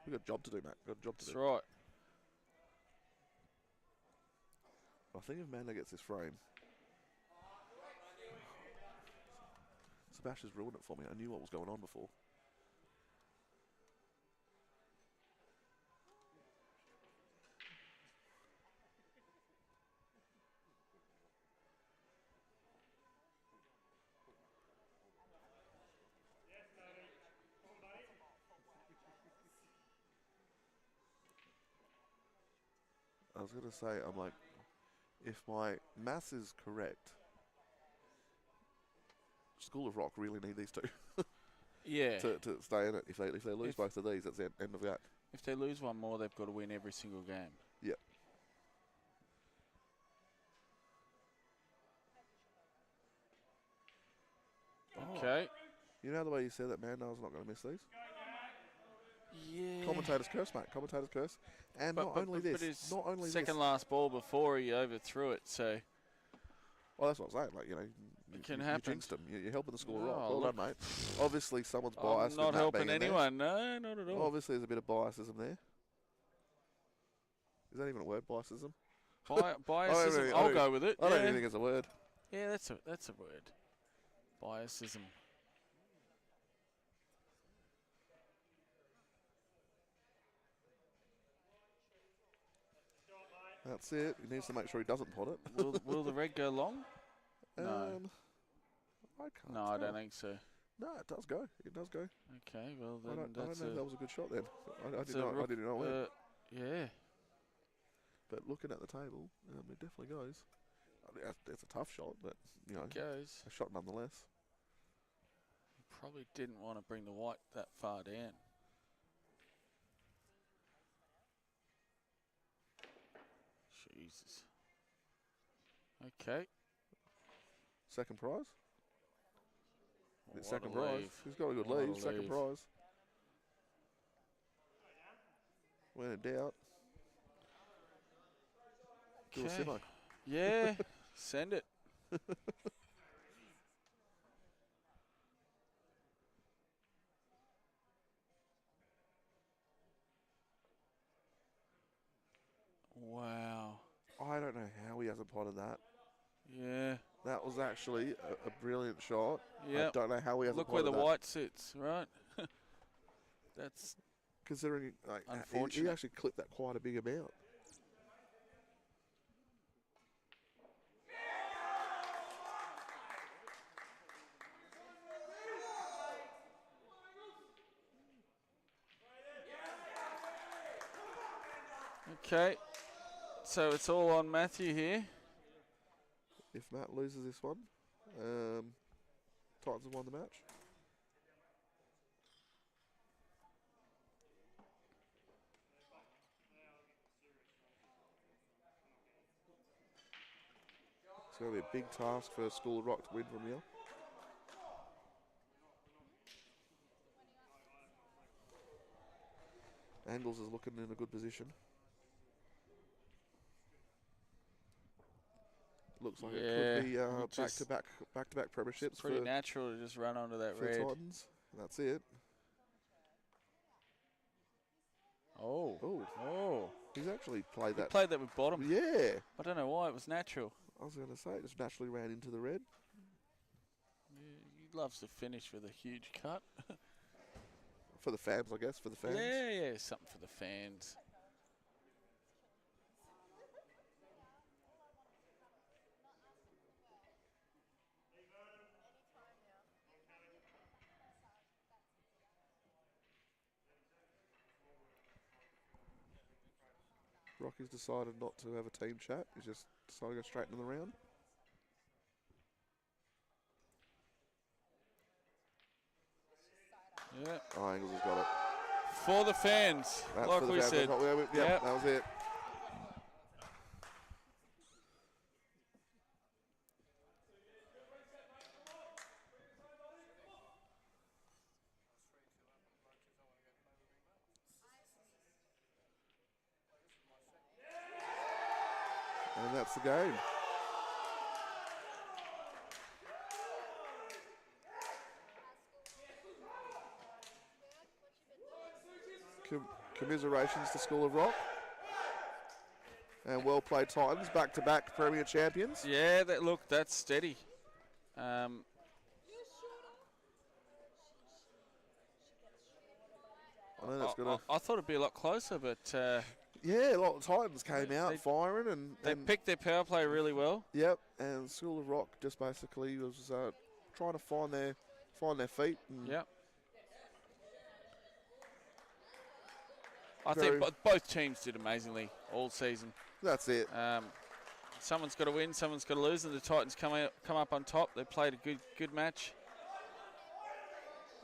We've got a job to do, mate. We've got a job to do. That's right. I think if Manda gets this frame. Sebastian's ruined it for me. I knew what was going on before. I was going to say, I'm like, if my maths is correct, School of Rock really need these two. Yeah. to stay in it. If they lose both of these, that's the end of that. If they lose one more, they've got to win every single game. Yep. Okay. You know the way you said that Mandar's not going to miss these? Yeah. Commentator's curse, mate. Commentator's curse. And not only this. Not only second last ball before he overthrew it, so. Well, that's what I'm saying. Like, you know, it can happen. You jinxed him. You're helping the score Rock. Oh, Well done, mate. Obviously, someone's biased. I'm not helping anyone. No, not at all. Obviously, there's a bit of biasism there. Is that even a word, biasism? Biasism. I'll go with it. I don't even think it's a word. Yeah, that's a word. Biasism. That's it. He needs to make sure he doesn't pot it. Will the red go long? No. I can't No, I tell. don't think so. No, it does go. It does go. Okay, well I then don't know that's if that was a good shot then. I that's didn't know it went. yeah. But looking at the table, it definitely goes. It's a tough shot, but, Goes. a shot nonetheless. Probably didn't want to bring the white that far down. Jesus. Okay. Second prize? What Second a prize. leave. He's got a good What a lead. Second leave. prize. When in doubt. Do a Okay. simo. Yeah. Send it. Wow. I don't know how he hasn't potted that. Yeah. That was actually a brilliant shot. Yeah. I don't know how he hasn't Look where potted the that. white sits, right? That's Considering he unfortunate. actually clipped that quite a big amount. Okay. So it's all on Matthew here. If Matt loses this one, Titans have won the match. It's going to be a big task for School of Rock to win from here. Angles is looking in a good position. Looks like it could be back-to-back premierships It's pretty natural to just run onto that for red. Titans. That's it. Oh. Oh. He's actually played He that. played that with bottom. Yeah. I don't know why. It was natural. I was going to say, it just naturally ran into the red. He loves to finish with a huge cut. For the fans, I guess, for the fans. Yeah, something for the fans. Rocky's decided not to have a team chat. He's just decided to go straight into the round. Yeah. Oh, Angles has got it. For the fans, That's like for the we fans. said. Yep, that was it. And that's the game. Commiserations to School of Rock. And well played Titans, back-to-back Premier champions. Yeah, that's steady. I know that's gonna. I thought it'd be a lot closer, but Yeah, a lot of Titans came out They- firing and they picked their power play really well. Yep, and School of Rock just basically was trying to find their feet. And Yep. I Very- think both teams did amazingly all season. that's it. Someone's got to win, someone's got to lose, and the Titans come up on top. They played a good match,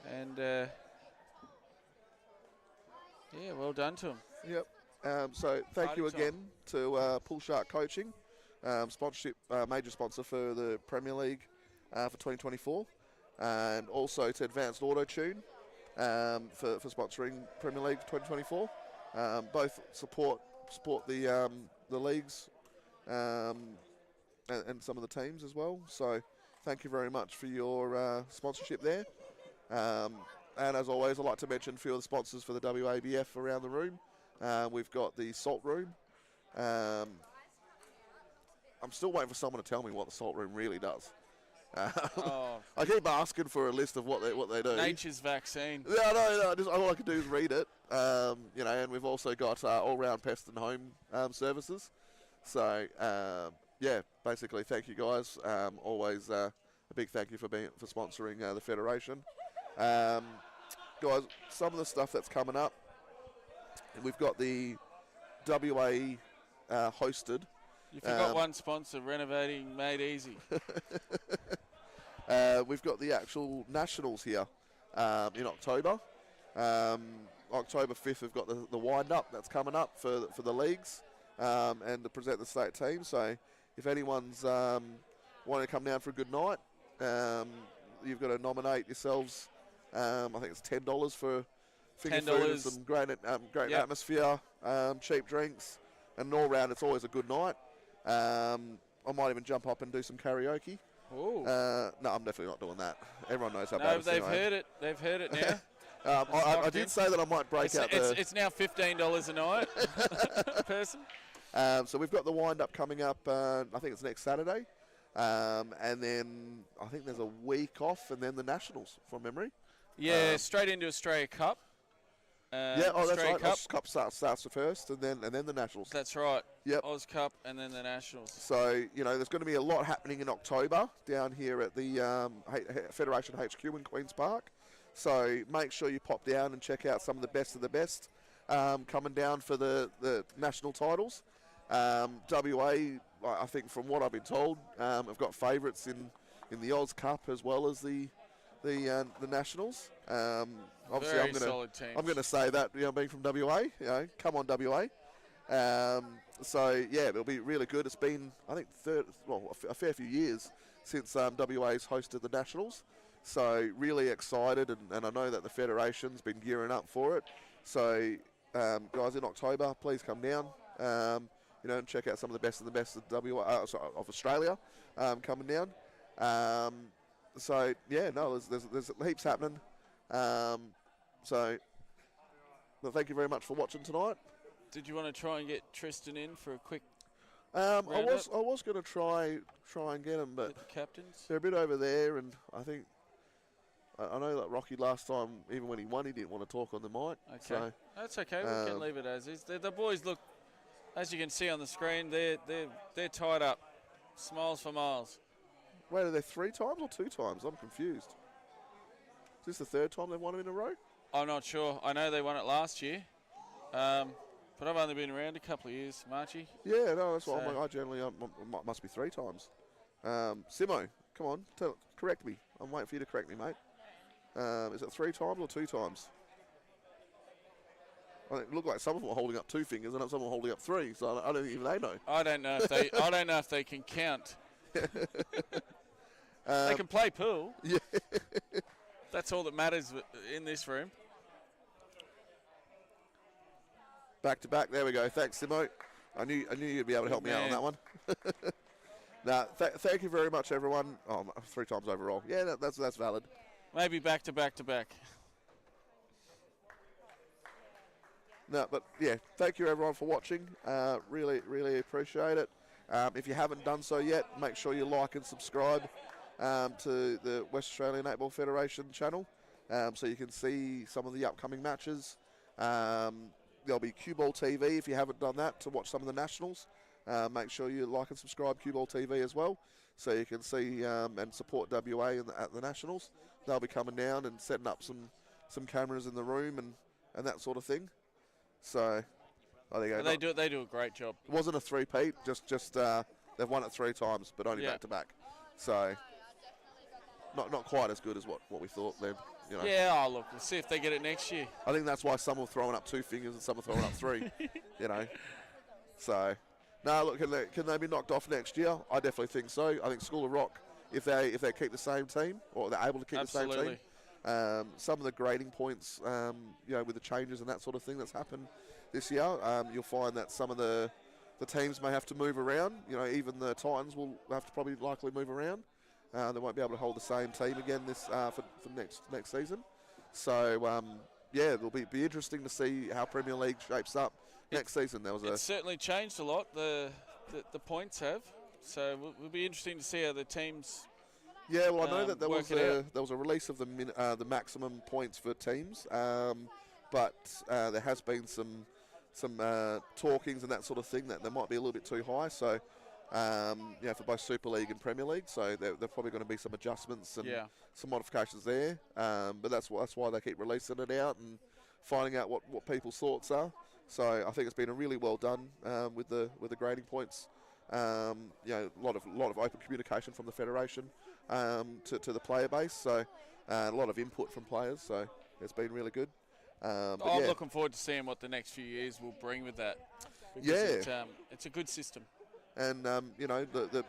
and yeah, well done to them. Yep. So thank you Exciting again to Pull Shark Coaching, sponsorship major sponsor for the Premier League for 2024, and also to Advanced Auto Tune for sponsoring Premier League 2024. Both support the leagues and some of the teams as well. So thank you very much for your sponsorship there. And as always, I'd like to mention a few of the sponsors for the W.A.E.B.F around the room. We've got the Salt Room. I'm still waiting for someone to tell me what the Salt Room really does. Oh, I keep asking for a list of what they do. nature's vaccine. Yeah, no. Just, all I can do is read it. And we've also got all-round pest and home services. So yeah, basically, thank you guys. Always a big thank you for sponsoring the federation, guys. Some of the stuff that's coming up, we've got the W.A.E.B.F hosted. You forgot one sponsor, Renovating Made Easy. We've got the actual nationals here in October. October 5th, we've got the wind-up that's coming up for the leagues and to present the state team. So if anyone's wanting to come down for a good night, you've got to nominate yourselves. I think it's $10 for finger food and some great atmosphere, cheap drinks, and all round it's always a good night. I might even jump up and do some karaoke. No, I'm definitely not doing that. Everyone knows how bad it is. No, they've heard it. They've heard it now. I did say that I might break out the... It's now $15 a night per person. So we've got the wind-up coming up, I think it's next Saturday. And then I think there's a week off and then the Nationals, from memory. Yeah, straight into Australia Cup. That's right. Cup starts first and then the Nationals. That's right. Yep. Oz Cup and then the Nationals. So, there's going to be a lot happening in October down here at the Federation HQ in Queen's Park. So make sure you pop down and check out some of the best coming down for the national titles. WA, I think from what I've been told, have got favourites in the Oz Cup as well as the Nationals. Obviously, I'm going to say that, being from WA, come on WA. So yeah, it'll be really good. It's been, I think, a fair few years since WA's hosted the Nationals. So really excited, and I know that the Federation's been gearing up for it. So guys, in October, please come down, and check out some of the best of Australia coming down. So yeah, no, there's heaps happening. So thank you very much for watching tonight. Did you want to try and get Tristan in for a quick? I was going to try and get him, but the captains, they're a bit over there, and I think I know that Rocky last time, even when he won, he didn't want to talk on the mic. Okay, so, that's okay. We can leave it as is. The boys look, as you can see on the screen, they're tied up, smiles for miles. Wait, are they 3 times or 2 times? I'm confused. Is this the 3rd time they've won it in a row? I'm not sure. I know they won it last year, but I've only been around a couple of years, Marchie. Yeah, no, that's what I generally must be 3 times. Simo, come on, correct me. I'm waiting for you to correct me, mate. Is it 3 times or 2 times? It looked like some of them were holding up 2 fingers and some of them were holding up 3. So I don't even they know. I don't know if they. I don't know if they can count. They can play pool. Yeah. That's all that matters in this room. Back to back. There we go. Thanks, Simo. I knew you'd be able to help me out on that one. Now, thank you very much, everyone. 3 times overall. Yeah, that's valid. Maybe back to back to back. No, but yeah, thank you everyone for watching. Really, really appreciate it. If you haven't done so yet, make sure you like and subscribe to the West Australian Netball Federation channel so you can see some of the upcoming matches. There'll be Q-Ball TV if you haven't done that to watch some of the nationals. Make sure you like and subscribe Q-Ball TV as well so you can see and support WA at the nationals. They'll be coming down and setting up some cameras in the room and that sort of thing. So there you go. They do a great job. It wasn't a three-peat, just they've won it 3 times, but only back to back. So not quite as good as what we thought then. Yeah, look, we'll see if they get it next year. I think that's why some are throwing up 2 fingers and some are throwing up 3. So no, look, can they be knocked off next year? I definitely think so. I think School of Rock, if they keep the same team or they're able to keep the same team. Some of the grading points, with the changes and that sort of thing that's happened this year, you'll find that some of the teams may have to move around. Even the Titans will have to probably likely move around. They won't be able to hold the same team again this for next season. So it'll be interesting to see how Premier League shapes up next season. It's certainly changed a lot. The points have, so it'll be interesting to see how the teams. Yeah, well, I know that there was a release of the maximum points for teams, but there has been some talkings and that sort of thing that they might be a little bit too high. So, for both Super League and Premier League, so there probably going to be some adjustments and some modifications there. But that's why they keep releasing it out and finding out what people's thoughts are. So I think it's been a really well done with the grading points. A lot of open communication from the federation to the player base. So a lot of input from players. So it's been really good. I'm looking forward to seeing what the next few years will bring with that. Because it's a good system. And the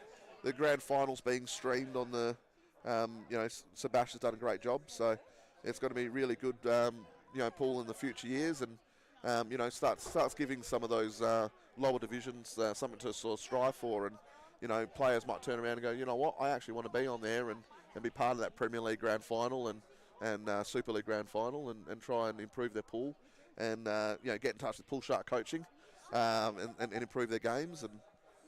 grand finals being streamed on the, Sebastian's done a great job. So it's going to be really good, pool in the future years, and starts giving some of those lower divisions something to sort of strive for, and players might turn around and go, you know what, I actually want to be on there and be part of that Premier League grand final and Super League grand final and try and improve their pool and get in touch with Pool Shark coaching and improve their games. And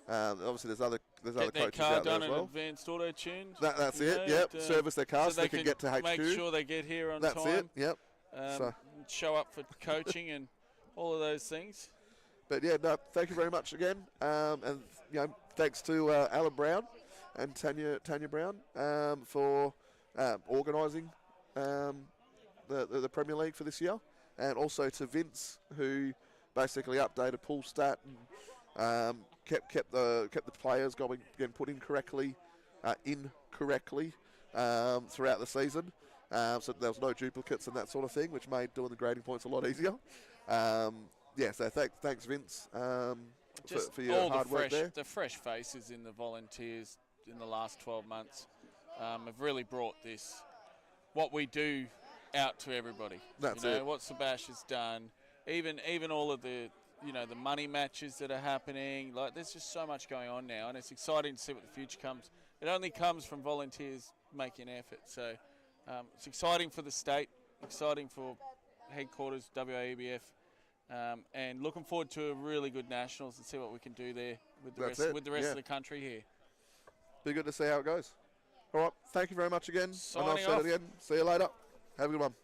obviously there's other coaches out there as well. Get their car done and advanced auto-tuned. That's it, yep. Service their cars so they can get to HQ. Make sure they get here on time. That's it, yep. Show up for coaching and all of those things. But thank you very much again. And thanks to Alan Brown and Tanya Brown for organising the Premier League for this year. And also to Vince, who basically updated Pool Stat and kept the players getting put in correctly throughout the season. So there was no duplicates and that sort of thing, which made doing the grading points a lot easier. So thanks Vince for your hard work there. The fresh faces in the volunteers in the last 12 months have really brought what we do out to everybody. That's it. What Sebastian has done, even all of the the money matches that are happening. Like, there's just so much going on now, and it's exciting to see what the future comes. It only comes from volunteers making an effort. So it's exciting for the state, exciting for headquarters, W.A.E.B.F, and looking forward to a really good nationals and see what we can do there with the rest of the country here. Be good to see how it goes. All right, thank you very much again. Signing and I'll say it again. See you later. Have a good one.